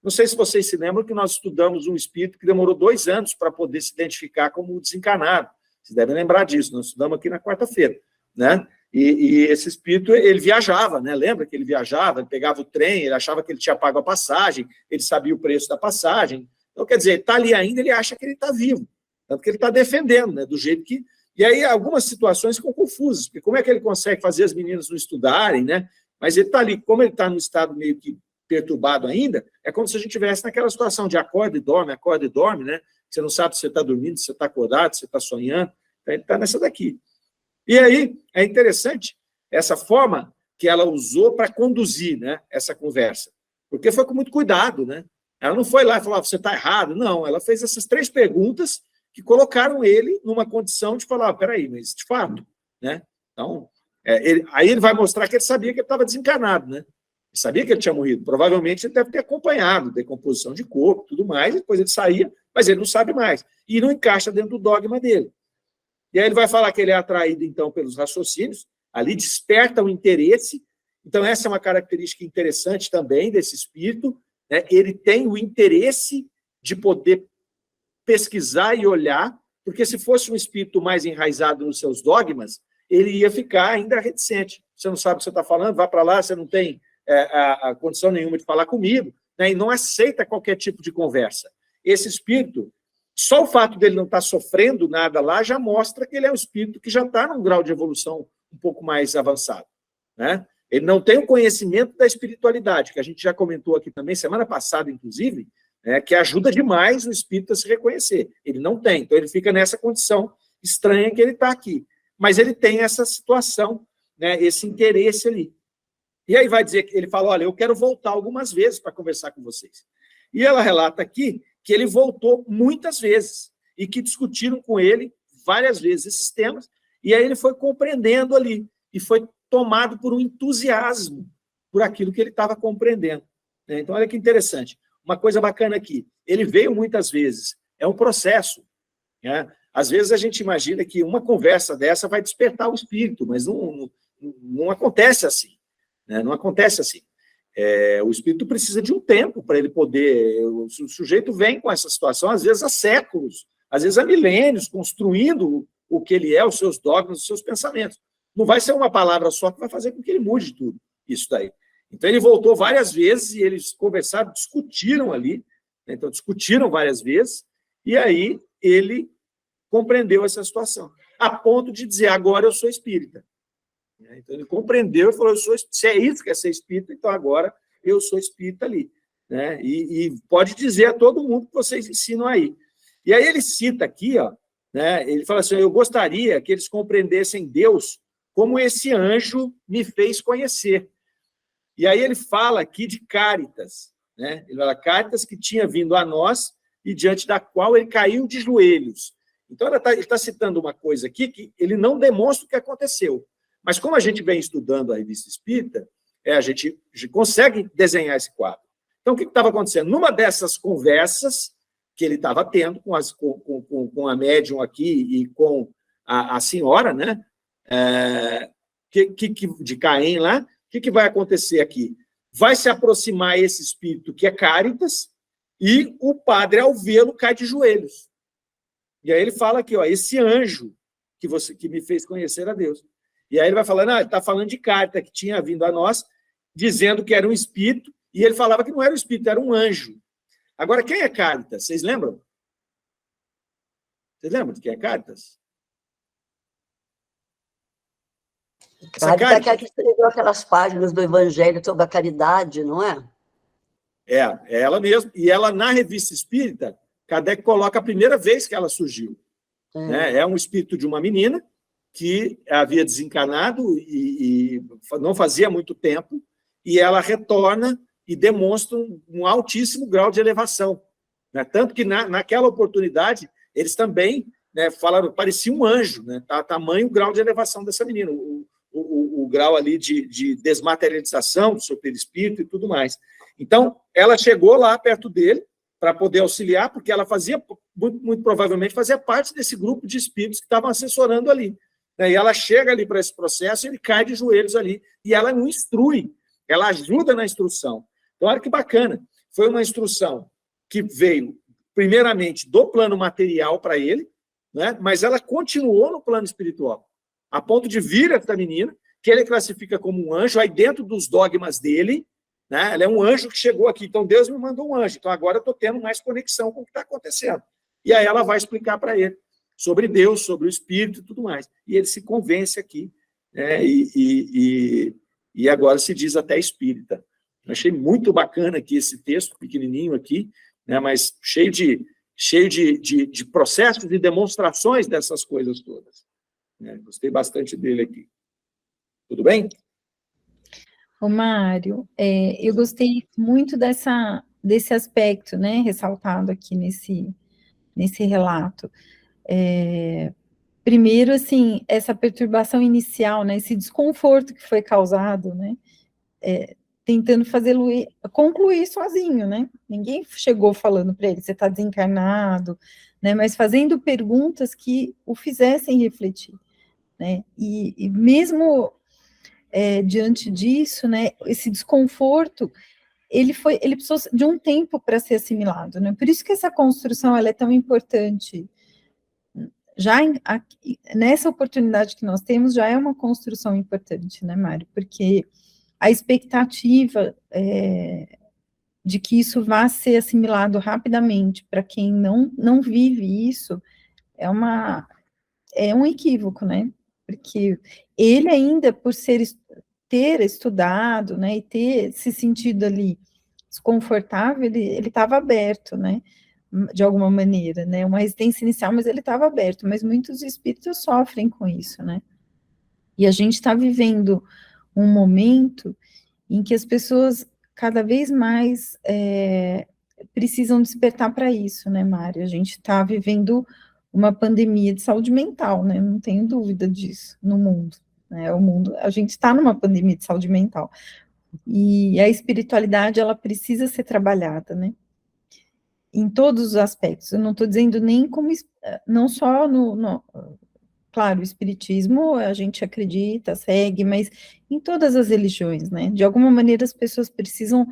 A: Não sei se vocês se lembram que nós estudamos um espírito que demorou 2 anos para poder se identificar como desencarnado. Vocês devem lembrar disso, nós estudamos aqui na quarta-feira, né? E esse espírito, ele viajava, né? Lembra que ele viajava, ele pegava o trem, ele achava que ele tinha pago a passagem, ele sabia o preço da passagem. Então, quer dizer, ele está ali ainda, ele acha que ele está vivo. Tanto que ele está defendendo, né? Do jeito que... E aí, algumas situações ficam confusas, porque como é que ele consegue fazer as meninas não estudarem, né? Mas ele está ali, como ele está no estado meio que perturbado ainda, é como se a gente estivesse naquela situação de acorda e dorme, né? Você não sabe se você está dormindo, se você está acordado, se você está sonhando. Então, ele está nessa daqui. E aí, é interessante essa forma que ela usou para conduzir, né, essa conversa. Porque foi com muito cuidado, né? Ela não foi lá e falou, você está errado. Não, ela fez essas 3 perguntas que colocaram ele numa condição de falar, peraí, mas de fato, né? Então, aí ele vai mostrar que ele sabia que ele estava desencarnado, né? Ele sabia que ele tinha morrido. Provavelmente ele deve ter acompanhado decomposição de corpo, tudo mais, e depois ele saía, mas ele não sabe mais. E não encaixa dentro do dogma dele. E aí ele vai falar que ele é atraído, então, pelos raciocínios, ali desperta o interesse. Então, essa é uma característica interessante também desse espírito, né? Ele tem o interesse de poder pesquisar e olhar, porque se fosse um espírito mais enraizado nos seus dogmas, ele ia ficar ainda reticente. Você não sabe o que você está falando, vá para lá, você não tem a condição nenhuma de falar comigo, né? E não aceita qualquer tipo de conversa. Esse espírito, só o fato dele não estar sofrendo nada lá já mostra que ele é um espírito que já está num grau de evolução um pouco mais avançado, né? Ele não tem o conhecimento da espiritualidade, que a gente já comentou aqui também, semana passada, inclusive, né, que ajuda demais o espírito a se reconhecer. Ele não tem, então ele fica nessa condição estranha que ele está aqui. Mas ele tem essa situação, né, esse interesse ali. E aí vai dizer que ele fala, olha, eu quero voltar algumas vezes para conversar com vocês. E ela relata aqui que ele voltou muitas vezes e que discutiram com ele várias vezes esses temas, e aí ele foi compreendendo ali, e foi tomado por um entusiasmo por aquilo que ele estava compreendendo. Então, olha que interessante. Uma coisa bacana aqui, ele veio muitas vezes, é um processo, né? Às vezes a gente imagina que uma conversa dessa vai despertar o espírito, mas não acontece assim, né? Não acontece assim. O espírito precisa de um tempo para ele poder... O sujeito vem com essa situação, às vezes há séculos, às vezes há milênios, construindo o que ele é, os seus dogmas, os seus pensamentos. Não vai ser uma palavra só que vai fazer com que ele mude tudo, isso daí. Então, ele voltou várias vezes e eles conversaram, discutiram ali, né? Então, discutiram várias vezes, e aí ele compreendeu essa situação, a ponto de dizer, agora eu sou espírita. Então, ele compreendeu e falou, se é isso que é ser espírita, então agora eu sou espírita ali, né? E pode dizer a todo mundo que vocês ensinam aí. E aí ele cita aqui, ó, né? Ele fala assim, eu gostaria que eles compreendessem Deus como esse anjo me fez conhecer. E aí ele fala aqui de Cáritas, né? Ele fala, Cáritas que tinha vindo a nós e diante da qual ele caiu de joelhos. Então, ele está citando uma coisa aqui que ele não demonstra o que aconteceu. Mas como a gente vem estudando a Revista Espírita, a gente consegue desenhar esse quadro. Então, o que estava acontecendo? Numa dessas conversas que ele estava tendo com a médium aqui e com a senhora, né? De Caim lá, o que vai acontecer aqui? Vai se aproximar esse espírito que é Cáritas e o padre, ao vê-lo, cai de joelhos. E aí ele fala aqui, ó, esse anjo que me fez conhecer a Deus. E aí ele vai falando, ele está falando de Cáritas, que tinha vindo a nós, dizendo que era um espírito, e ele falava que não era um espírito, era um anjo. Agora, quem é Cáritas? Vocês lembram? Vocês lembram de quem é Cáritas?
D: Kardec escreveu aquelas páginas do Evangelho sobre a caridade, não é?
A: É ela mesma. E ela, na Revista Espírita, Kardec coloca a primeira vez que ela surgiu. Né? É um espírito de uma menina que havia desencarnado e não fazia muito tempo, e ela retorna e demonstra um altíssimo grau de elevação. Né? Tanto que, naquela oportunidade, eles também, né, falaram, parecia um anjo, né? Tamanho o grau de elevação dessa menina, o grau ali de desmaterialização do seu perispírito e tudo mais. Então, ela chegou lá perto dele para poder auxiliar, porque ela fazia, muito provavelmente, fazia parte desse grupo de espíritos que estavam assessorando ali. Né? E ela chega ali para esse processo, ele cai de joelhos ali, e ela não instrui, ela ajuda na instrução. Então, olha que bacana. Foi uma instrução que veio, primeiramente, do plano material para ele, né? Mas ela continuou no plano espiritual, a ponto de vir essa menina, que ele classifica como um anjo, aí dentro dos dogmas dele, né? Ela é um anjo que chegou aqui, então Deus me mandou um anjo, então agora eu estou tendo mais conexão com o que está acontecendo. E aí ela vai explicar para ele sobre Deus, sobre o Espírito e tudo mais. E ele se convence aqui, né? E agora se diz até espírita. Eu achei muito bacana aqui esse texto, pequenininho aqui, né? Mas cheio de processos e demonstrações dessas coisas todas. Né? Gostei bastante dele aqui. Tudo bem?
C: Ô, Mário, eu gostei muito desse aspecto, né, ressaltado aqui nesse relato. Primeiro, assim, essa perturbação inicial, né, esse desconforto que foi causado, né, tentando fazê-lo concluir sozinho, né, ninguém chegou falando para ele, você está desencarnado, né, mas fazendo perguntas que o fizessem refletir, né, e mesmo diante disso, né, esse desconforto, ele precisou de um tempo para ser assimilado, né, por isso que essa construção, ela é tão importante. Já nessa oportunidade que nós temos, já é uma construção importante, né, Mário, porque a expectativa de que isso vá ser assimilado rapidamente para quem não vive isso, é um equívoco, né, porque ele ainda, por ter estudado, né, e ter se sentido ali desconfortável, ele estava aberto, né, de alguma maneira, né, uma resistência inicial, mas ele estava aberto, mas muitos espíritos sofrem com isso, né, e a gente está vivendo um momento em que as pessoas cada vez mais precisam despertar para isso, né, Mário, a gente está vivendo uma pandemia de saúde mental, né, não tenho dúvida disso, no mundo, né, a gente está numa pandemia de saúde mental, e a espiritualidade, ela precisa ser trabalhada, né, em todos os aspectos, eu não estou dizendo nem como, não só claro, o espiritismo a gente acredita, segue, mas em todas as religiões, né, de alguma maneira as pessoas precisam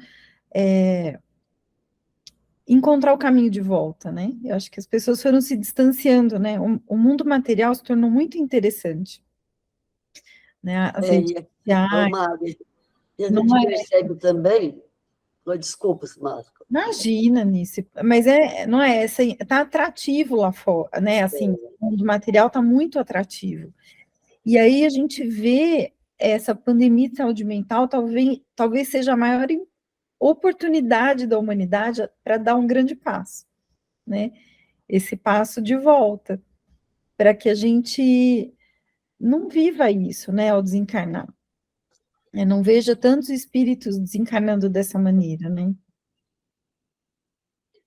C: encontrar o caminho de volta, né, eu acho que as pessoas foram se distanciando, né, o mundo material se tornou muito interessante, né, as redes sociais,
D: Mário, e a gente percebe também, desculpa, Márcio.
C: Imagina nisso, mas não é assim, tá atrativo lá fora, né, assim, o mundo material tá muito atrativo, e aí a gente vê essa pandemia de saúde mental, talvez seja a maior oportunidade da humanidade para dar um grande passo, né, esse passo de volta, para que a gente não viva isso, né, ao desencarnar, não veja tantos espíritos desencarnando dessa maneira, né.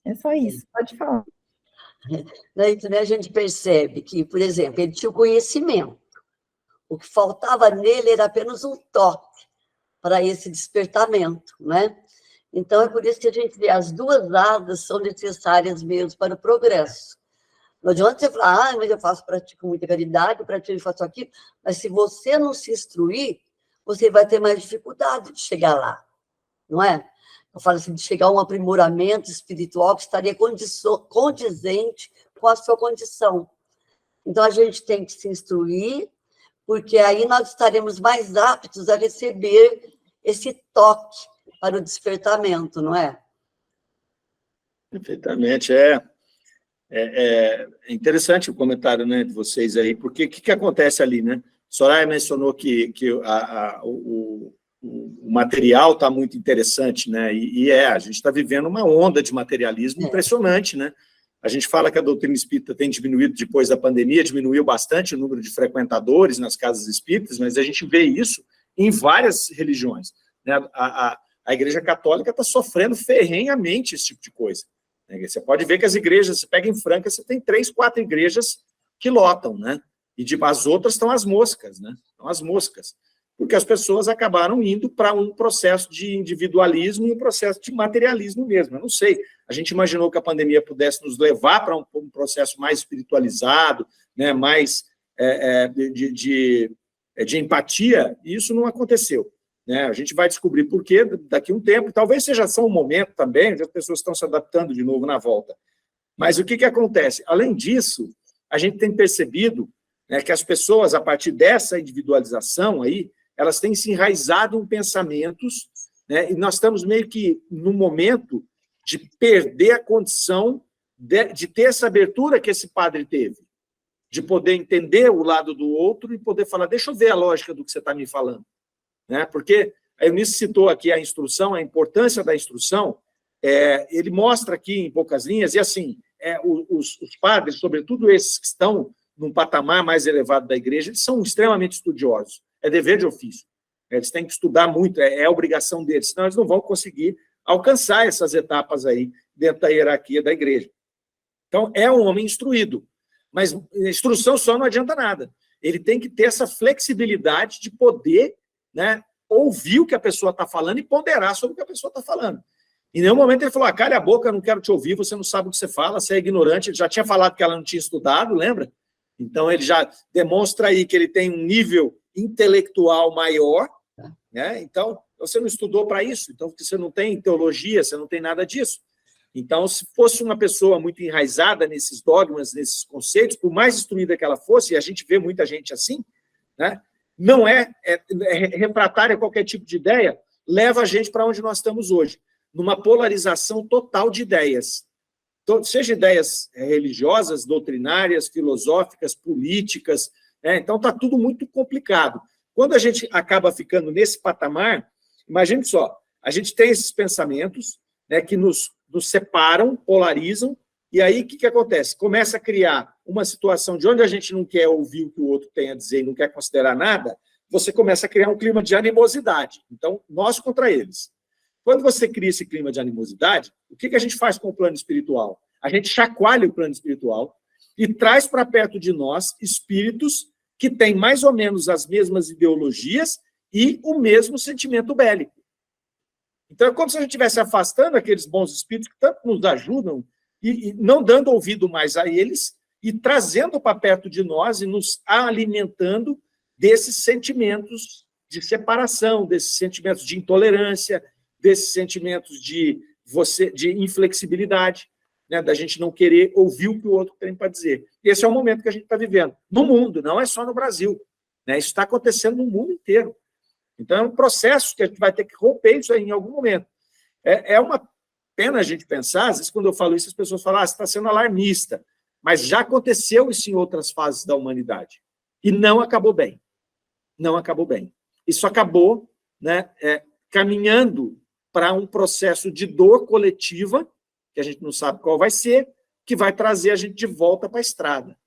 C: É só isso, pode falar.
D: Daí, né, a gente percebe que, por exemplo, ele tinha o conhecimento. O que faltava nele era apenas um toque para esse despertamento, né? Então, é por isso que a gente vê as duas asas são necessárias mesmo para o progresso. Não adianta você falar, mas eu pratico muita caridade, eu faço aquilo, mas se você não se instruir, você vai ter mais dificuldade de chegar lá, não é? Eu falo assim, de chegar a um aprimoramento espiritual que estaria condizente com a sua condição. Então, a gente tem que se instruir, porque aí nós estaremos mais aptos a receber esse toque para o despertamento, não é?
A: Perfeitamente. É interessante o comentário, né, de vocês aí, porque o que acontece ali, né? Soraya mencionou que o material está muito interessante, né? A gente está vivendo uma onda de materialismo impressionante, né? A gente fala que a doutrina espírita tem diminuído depois da pandemia, diminuiu bastante o número de frequentadores nas casas espíritas, mas a gente vê isso em várias religiões, né? A Igreja Católica está sofrendo ferrenhamente esse tipo de coisa. Você pode ver que as igrejas, você pega em Franca, você tem 3, 4 igrejas que lotam, né? E as outras estão as moscas, né? Estão as moscas. Porque as pessoas acabaram indo para um processo de individualismo e um processo de materialismo mesmo. Eu não sei. A gente imaginou que a pandemia pudesse nos levar para um processo mais espiritualizado, né? Mais de empatia, e isso não aconteceu. Né? A gente vai descobrir por quê daqui a um tempo. Talvez seja só um momento também, as pessoas estão se adaptando de novo na volta. Mas o que acontece? Além disso, a gente tem percebido, né, que as pessoas, a partir dessa individualização aí, elas têm se enraizado em pensamentos, né, e nós estamos meio que no momento de perder a condição de ter essa abertura que esse padre teve, de poder entender o lado do outro e poder falar, deixa eu ver a lógica do que você está me falando. Né? Porque a Eunice citou aqui a instrução, a importância da instrução, ele mostra aqui em poucas linhas, e assim, os padres, sobretudo esses que estão num patamar mais elevado da igreja, eles são extremamente estudiosos, é dever de ofício, eles têm que estudar muito, é obrigação deles, senão eles não vão conseguir alcançar essas etapas aí dentro da hierarquia da igreja. Então, é um homem instruído, mas instrução só não adianta nada, ele tem que ter essa flexibilidade de poder, né, ouvir o que a pessoa está falando e ponderar sobre o que a pessoa está falando. Em nenhum momento ele falou, cale a boca, eu não quero te ouvir, você não sabe o que você fala, você é ignorante. Ele já tinha falado que ela não tinha estudado, lembra? Então, ele já demonstra aí que ele tem um nível intelectual maior, né? Então, você não estudou para isso, então você não tem teologia, você não tem nada disso. Então, se fosse uma pessoa muito enraizada nesses dogmas, nesses conceitos, por mais instruída que ela fosse, e a gente vê muita gente assim, né? Não é refratária a qualquer tipo de ideia, leva a gente para onde nós estamos hoje, numa polarização total de ideias. Então, seja ideias religiosas, doutrinárias, filosóficas, políticas, né? Então está tudo muito complicado. Quando a gente acaba ficando nesse patamar, imagine só, a gente tem esses pensamentos, né, que nos separam, polarizam, e aí o que acontece? Começa a criar uma situação de onde a gente não quer ouvir o que o outro tem a dizer e não quer considerar nada, você começa a criar um clima de animosidade. Então, nós contra eles. Quando você cria esse clima de animosidade, o que a gente faz com o plano espiritual? A gente chacoalha o plano espiritual e traz para perto de nós espíritos que têm mais ou menos as mesmas ideologias e o mesmo sentimento bélico. Então, é como se a gente estivesse afastando aqueles bons espíritos que tanto nos ajudam e não dando ouvido mais a eles e trazendo para perto de nós e nos alimentando desses sentimentos de separação, desses sentimentos de intolerância, desses sentimentos de inflexibilidade, né, da gente não querer ouvir o que o outro tem para dizer. Esse é o momento que a gente está vivendo, no mundo, não é só no Brasil. Né, isso está acontecendo no mundo inteiro. Então, é um processo que a gente vai ter que romper isso aí em algum momento. É uma pena a gente pensar, às vezes, quando eu falo isso, as pessoas falam, você está sendo alarmista. Mas já aconteceu isso em outras fases da humanidade. E não acabou bem. Não acabou bem. Isso acabou, né, caminhando para um processo de dor coletiva, que a gente não sabe qual vai ser, que vai trazer a gente de volta para a estrada.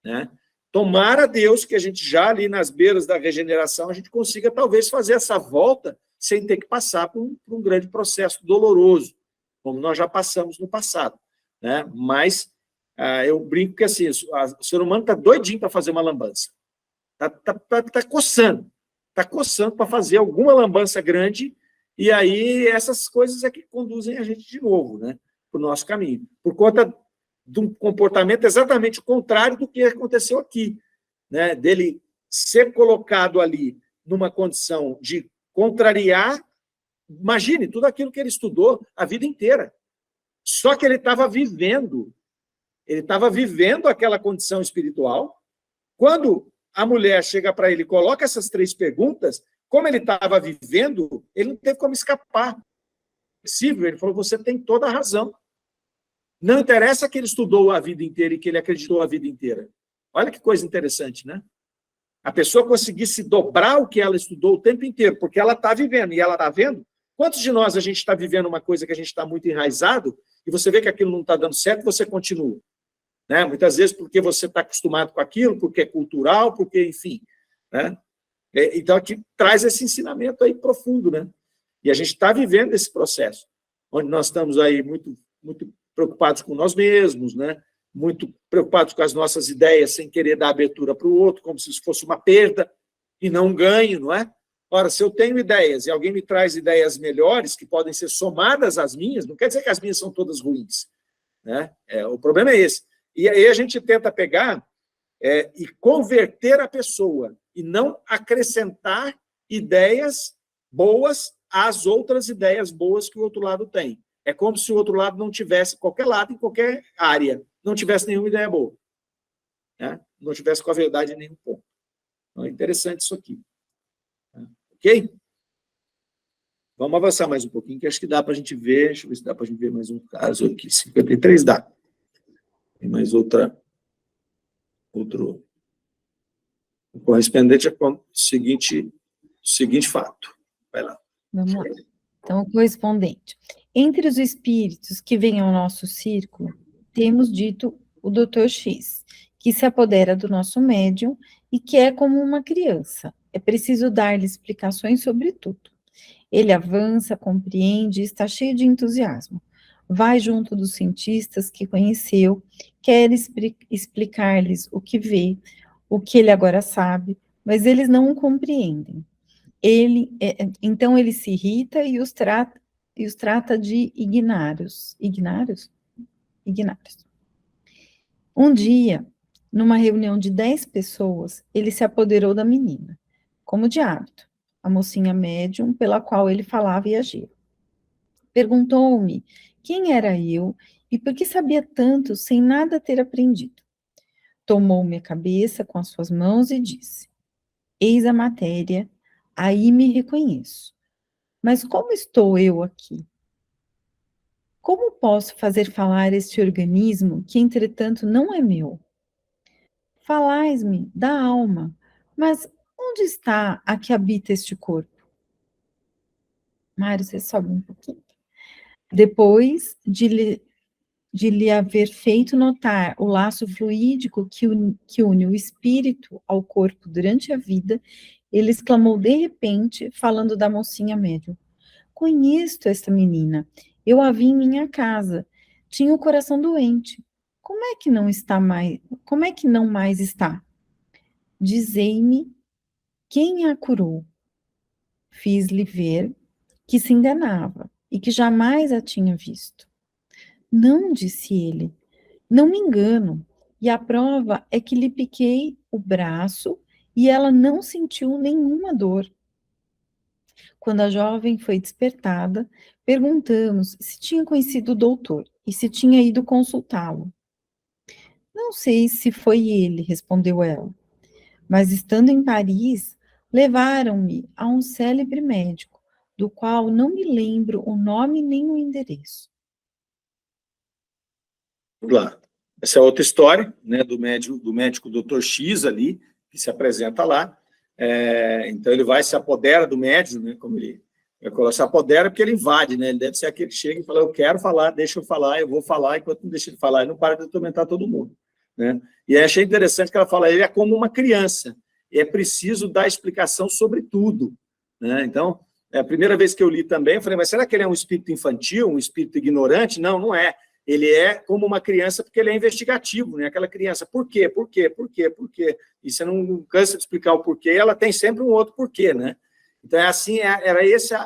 A: Né? Tomara a Deus que a gente já ali nas beiras da regeneração, a gente consiga talvez fazer essa volta sem ter que passar por um grande processo doloroso, como nós já passamos no passado. Né? Mas eu brinco que assim, o ser humano está doidinho para fazer uma lambança. Está coçando. Está coçando para fazer alguma lambança grande, e aí essas coisas é que conduzem a gente de novo, né, para o nosso caminho. Por conta de um comportamento exatamente o contrário do que aconteceu aqui, né, dele ser colocado ali numa condição de contrariar, imagine, tudo aquilo que ele estudou a vida inteira. Só que ele estava vivendo aquela condição espiritual. Quando a mulher chega para ele e coloca essas 3 perguntas, como ele estava vivendo, ele não teve como escapar. Ele falou, você tem toda a razão. Não interessa que ele estudou a vida inteira e que ele acreditou a vida inteira. Olha que coisa interessante, né? A pessoa conseguisse dobrar o que ela estudou o tempo inteiro, porque ela está vivendo, e ela está vendo. Quantos de nós a gente está vivendo uma coisa que a gente está muito enraizado, e você vê que aquilo não está dando certo, você continua? Né? Muitas vezes porque você está acostumado com aquilo, porque é cultural, porque, enfim. Né? Então, aqui traz esse ensinamento aí profundo, né? E a gente está vivendo esse processo, onde nós estamos aí muito, muito preocupados com nós mesmos, né? Muito preocupados com as nossas ideias, sem querer dar abertura para o outro, como se isso fosse uma perda e não um ganho, não é? Ora, se eu tenho ideias e alguém me traz ideias melhores, que podem ser somadas às minhas, não quer dizer que as minhas são todas ruins, né? O problema é esse. E aí a gente tenta pegar e converter a pessoa, e não acrescentar ideias boas às outras ideias boas que o outro lado tem. É como se o outro lado não tivesse, qualquer lado, em qualquer área, não tivesse nenhuma ideia boa. Né? Não tivesse com a verdade em nenhum ponto. Então, é interessante isso aqui. Ok? Vamos avançar mais um pouquinho, que acho que dá para a gente ver. Deixa eu ver se dá para a gente ver mais um caso aqui. 53 dá. Tem mais outro correspondente ao seguinte fato. Vai lá.
C: Vamos lá. Então, o correspondente. Entre os espíritos que vêm ao nosso círculo, temos dito o Dr. X, que se apodera do nosso médium e que é como uma criança. É preciso dar-lhe explicações sobre tudo. Ele avança, compreende e está cheio de entusiasmo. Vai junto dos cientistas que conheceu, quer explicar-lhes o que vê, o que ele agora sabe, mas eles não o compreendem. Então ele se irrita e os trata de ignários. Ignários? Ignários. Um dia, numa reunião de 10 pessoas, ele se apoderou da menina, como de hábito, a mocinha médium pela qual ele falava e agia. Perguntou-me quem era eu e por que sabia tanto sem nada ter aprendido. Tomou-me a cabeça com as suas mãos e disse: eis a matéria, aí me reconheço. Mas como estou eu aqui? Como posso fazer falar este organismo que, entretanto, não é meu? Falais-me da alma, mas onde está a que habita este corpo? Mário, você sobe um pouquinho. Depois de lhe haver feito notar o laço fluídico que une o espírito ao corpo durante a vida, ele exclamou de repente, falando da mocinha médium: conheço esta menina, eu a vi em minha casa, tinha o coração doente. Como é que não mais está? Dizei-me quem a curou. Fiz-lhe ver que se enganava e que jamais a tinha visto. Não, disse ele, não me engano, e a prova é que lhe piquei o braço e ela não sentiu nenhuma dor. Quando a jovem foi despertada, perguntamos se tinha conhecido o doutor e se tinha ido consultá-lo. Não sei se foi ele, respondeu ela, mas estando em Paris, levaram-me a um célebre médico, do qual não me lembro o nome nem o endereço.
A: Vamos lá. Essa é outra história, né, do médico Dr. X ali, que se apresenta lá. Então, ele vai, se apodera do médium, né, como ele se apodera porque ele invade, né, ele deve ser aquele que chega e fala: eu quero falar, deixa eu falar, eu vou falar, enquanto não deixa ele falar, ele não para de atormentar todo mundo. Né? E aí achei interessante que ela fala: ele é como uma criança, e é preciso dar explicação sobre tudo. Né? Então, a primeira vez que eu li também, eu falei: mas será que ele é um espírito infantil, um espírito ignorante? Não, não é. Ele é como uma criança porque ele é investigativo, né? Aquela criança, por quê, por quê, por quê, por quê? E você não cansa de explicar o porquê, ela tem sempre um outro porquê, né? Então, é assim, era essa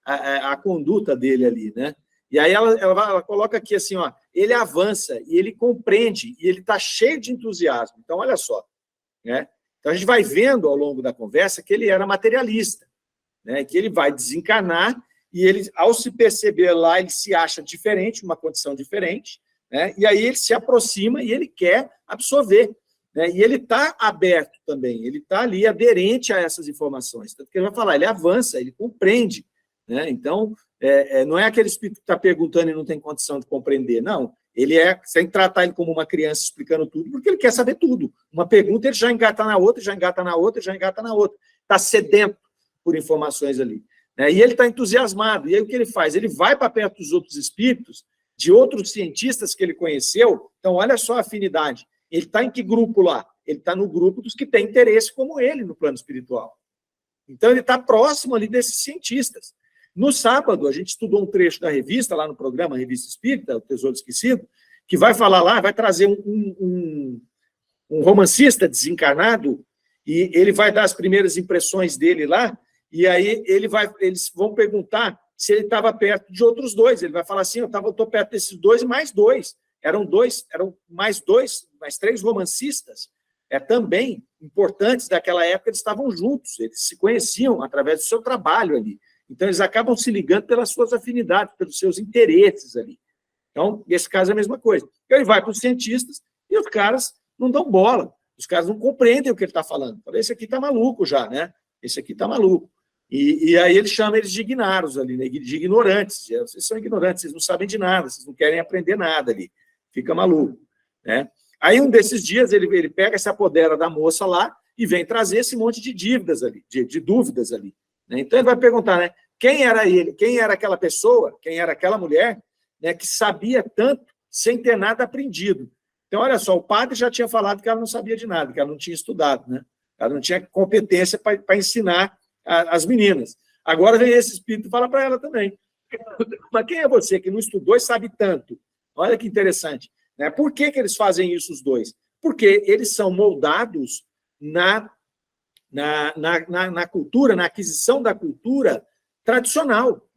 A: a conduta dele ali, né? E aí ela coloca aqui assim, ó, ele avança e ele compreende, e ele está cheio de entusiasmo. Então, olha só, né? Então, a gente vai vendo ao longo da conversa que ele era materialista, né? Que ele vai desencarnar e ele, ao se perceber lá, ele se acha diferente, uma condição diferente, né? E aí ele se aproxima e ele quer absorver, né? E ele está aberto também, ele está ali aderente a essas informações. Tanto que ele vai falar, ele avança, ele compreende, né? Então, não é aquele espírito que está perguntando e não tem condição de compreender, não. Você tem que tratar ele como uma criança explicando tudo, porque ele quer saber tudo. Uma pergunta, ele já engata na outra, já engata na outra, já engata na outra. Está sedento por informações ali. Né? E ele está entusiasmado. E aí o que ele faz? Ele vai para perto dos outros espíritos, de outros cientistas que ele conheceu. Então, olha só a afinidade. Ele está em que grupo lá? Ele está no grupo dos que têm interesse como ele no plano espiritual. Então, ele está próximo ali desses cientistas. No sábado, a gente estudou um trecho da revista, lá no programa Revista Espírita, o Tesouro Esquecido, que vai falar lá, vai trazer um romancista desencarnado, e ele vai dar as primeiras impressões dele lá, e aí eles vão perguntar se ele estava perto de outros dois. Ele vai falar assim, eu estou perto desses dois e mais dois. Eram mais três romancistas, também importantes daquela época, eles estavam juntos, eles se conheciam através do seu trabalho ali. Então, eles acabam se ligando pelas suas afinidades, pelos seus interesses ali. Então, nesse caso é a mesma coisa. Então, ele vai para os cientistas e os caras não dão bola, os caras não compreendem o que ele está falando. Fala, esse aqui está maluco já, né? Esse aqui está maluco. E aí ele chama eles de ignaros ali, né? De ignorantes. Vocês são ignorantes, vocês não sabem de nada, vocês não querem aprender nada ali. Fica maluco, né? Aí, um desses dias, ele pega, se apodera da moça lá e vem trazer esse monte de dívidas ali, de dúvidas ali. Né? Então, ele vai perguntar, né? Quem era ele? Quem era aquela pessoa? Quem era aquela mulher, né, que sabia tanto sem ter nada aprendido? Então, olha só, o padre já tinha falado que ela não sabia de nada, que ela não tinha estudado, né? Ela não tinha competência para ensinar as meninas. Agora vem esse espírito e fala para ela também. Mas quem é você que não estudou e sabe tanto? Olha que interessante. Né? Por que eles fazem isso, os dois? Porque eles são moldados na cultura, na aquisição da cultura tradicional,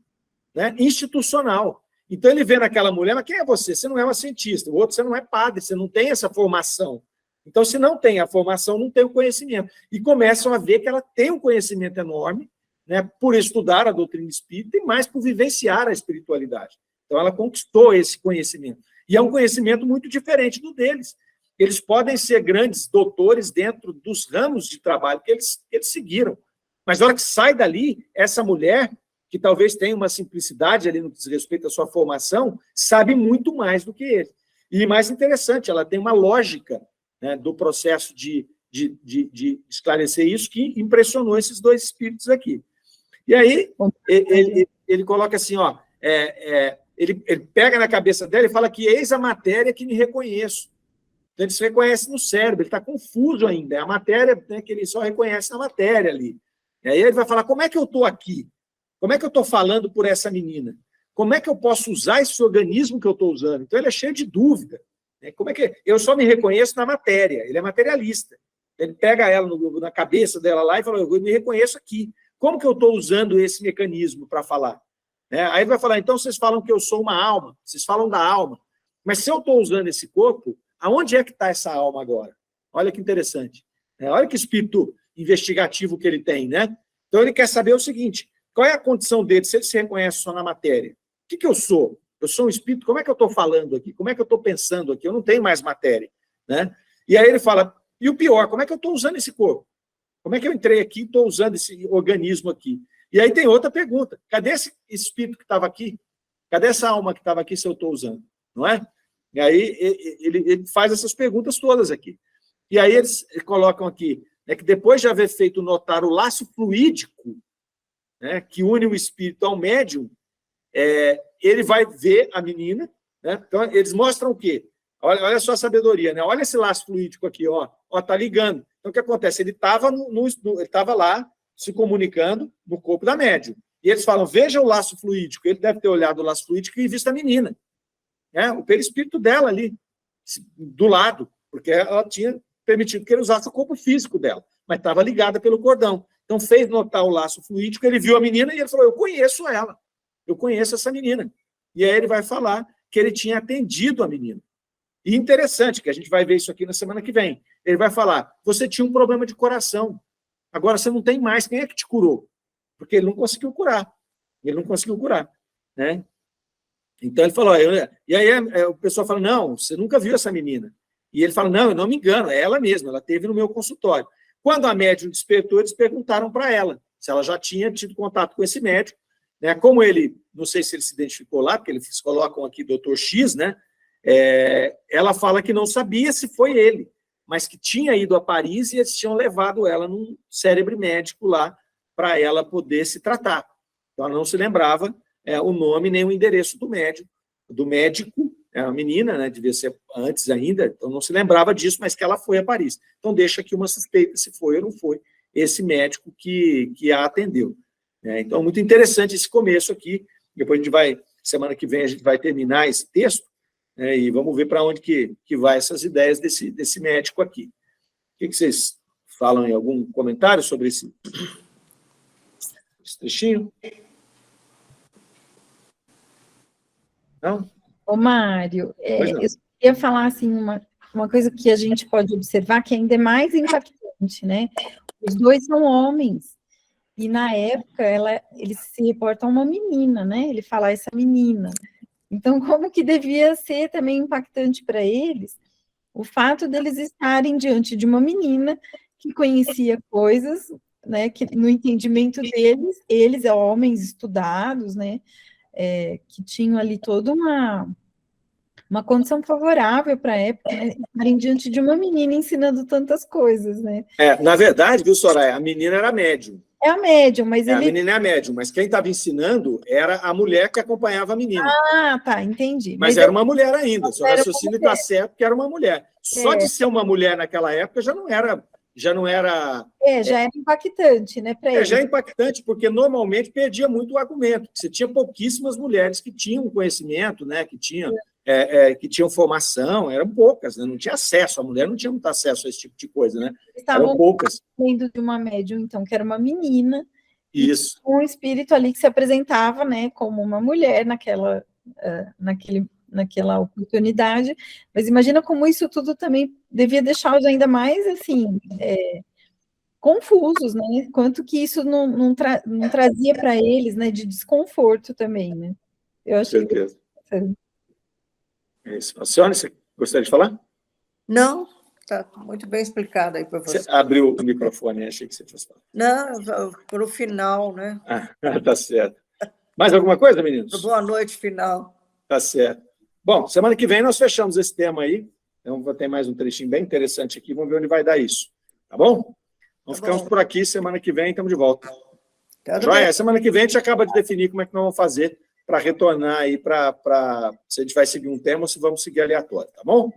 A: né? Institucional. Então, ele vê naquela mulher, mas quem é você? Você não é uma cientista, o outro, você não é padre, você não tem essa formação. Então, se não tem a formação, não tem o conhecimento. E começam a ver que ela tem um conhecimento enorme, né, por estudar a doutrina espírita e mais por vivenciar a espiritualidade. Então, ela conquistou esse conhecimento. E é um conhecimento muito diferente do deles. Eles podem ser grandes doutores dentro dos ramos de trabalho que eles seguiram. Mas na hora que sai dali, essa mulher, que talvez tenha uma simplicidade ali no que diz respeito à sua formação, sabe muito mais do que ele. E mais interessante, ela tem uma lógica, né, do processo de esclarecer isso que impressionou esses dois espíritos aqui. E aí, ele coloca assim, ó, ele pega na cabeça dela e fala que eis a matéria que me reconheço. Então, ele se reconhece no cérebro, ele está confuso ainda, é a matéria, né, que ele só reconhece na matéria ali. E aí ele vai falar, como é que eu estou aqui? Como é que eu estou falando por essa menina? Como é que eu posso usar esse organismo que eu estou usando? Então, ele é cheio de dúvida. Né? Como é que eu só me reconheço na matéria? Ele é materialista. Ele pega ela na cabeça dela lá e fala, eu me reconheço aqui. Como que eu estou usando esse mecanismo para falar? Né? Aí ele vai falar, então vocês falam que eu sou uma alma, vocês falam da alma. Mas se eu estou usando esse corpo, aonde é que está essa alma agora? Olha que interessante. Olha que espírito investigativo que ele tem, né? Então, ele quer saber o seguinte, qual é a condição dele, se ele se reconhece só na matéria? O que eu sou? Eu sou um espírito, como é que eu estou falando aqui? Como é que eu estou pensando aqui? Eu não tenho mais matéria, né? E aí ele fala, e o pior, como é que eu estou usando esse corpo? Como é que eu entrei aqui e estou usando esse organismo aqui? E aí tem outra pergunta, cadê esse espírito que estava aqui? Cadê essa alma que estava aqui se eu estou usando? Não é? E aí ele faz essas perguntas todas aqui. E aí eles colocam aqui, que depois de haver feito notar o laço fluídico, né, que une o espírito ao médium, ele vai ver a menina, né? Então eles mostram o quê? Olha só a sabedoria, né? Olha esse laço fluídico aqui, ó, tá ligando. Então o que acontece? Ele estava lá se comunicando no corpo da médium. E eles falam, veja o laço fluídico. Ele deve ter olhado o laço fluídico e visto a menina, né? O perispírito dela ali, do lado, porque ela tinha permitido que ele usasse o corpo físico dela, mas estava ligada pelo cordão. Então, fez notar o laço fluídico, ele viu a menina e ele falou, eu conheço ela, eu conheço essa menina. E aí ele vai falar que ele tinha atendido a menina. E interessante, que a gente vai ver isso aqui na semana que vem. Ele vai falar, você tinha um problema de coração, agora você não tem mais, quem é que te curou? Porque ele não conseguiu curar. Ele não conseguiu curar, né? Então, ele falou, e aí o pessoal fala, não, você nunca viu essa menina. E ele fala, não, eu não me engano, é ela mesma, ela esteve no meu consultório. Quando a médium despertou, eles perguntaram para ela se ela já tinha tido contato com esse médium. Né? Como ele, não sei se ele se identificou lá, porque eles colocam aqui Dr. X, né? ela fala que não sabia se foi ele, mas que tinha ido a Paris e eles tinham levado ela num cérebro médico lá para ela poder se tratar. Então, ela não se lembrava o nome nem o endereço do médico, é uma menina, né, devia ser antes ainda, então não se lembrava disso, mas que ela foi a Paris. Então, deixa aqui uma suspeita se foi ou não foi esse médico que a atendeu. Então, muito interessante esse começo aqui. Depois a gente vai, semana que vem, a gente vai terminar esse texto, e vamos ver para onde que vai essas ideias desse médico aqui. O que vocês falam em algum comentário sobre esse trechinho? Não?
C: Ô, Mário,
A: Pois não.
C: eu queria falar assim, uma coisa que a gente pode observar que ainda é mais impactante, né? Os dois são homens, e na época eles se reportam a uma menina, né? Ele fala essa menina. Então, como que devia ser também impactante para eles o fato deles estarem diante de uma menina que conhecia coisas, né? Que no entendimento deles, eles homens estudados, né? Que tinham ali toda uma condição favorável para a época, né, estarem diante de uma menina ensinando tantas coisas, né?
A: Na verdade, viu, Soraya, a menina era médium.
C: É a médium, mas
A: A
C: ele...
A: menina é a médium, mas quem estava ensinando era a mulher que acompanhava a menina.
C: Ah, tá, entendi.
A: Mas era uma mulher ainda, o seu raciocínio está certo que era uma mulher. Só de ser uma mulher naquela época já não era... Já
C: era impactante, né, para eles.
A: Já é impactante, porque normalmente perdia muito o argumento. Você tinha pouquíssimas mulheres que tinham conhecimento, né, que tinham formação, eram poucas, né, não tinha acesso, a mulher não tinha muito acesso a esse tipo de coisa, né? Eram poucas.
C: Lendo de uma médium, então, que era uma menina,
A: isso,
C: um espírito ali que se apresentava, né, como uma mulher naquela oportunidade, mas imagina como isso tudo também devia deixá-los ainda mais, assim, confusos, né, quanto que isso não trazia para eles, né, de desconforto também, né. Eu achei...
A: certeza. Isso. A senhora, você gostaria de falar?
E: Não, está muito bem explicado aí para você.
A: Você abriu o microfone, achei que você fosse falar.
E: Não, para o final, né?
A: Tá certo. Mais alguma coisa, meninos?
E: Boa noite, final.
A: Tá certo. Bom, semana que vem nós fechamos esse tema aí. Então, vou ter mais um trechinho bem interessante aqui. Vamos ver onde vai dar isso. Tá bom? Então, ficamos por aqui. Semana que vem, estamos de volta. Joia, semana que vem a gente acaba de definir como é que nós vamos fazer para retornar aí se a gente vai seguir um tema ou se vamos seguir aleatório, tá bom?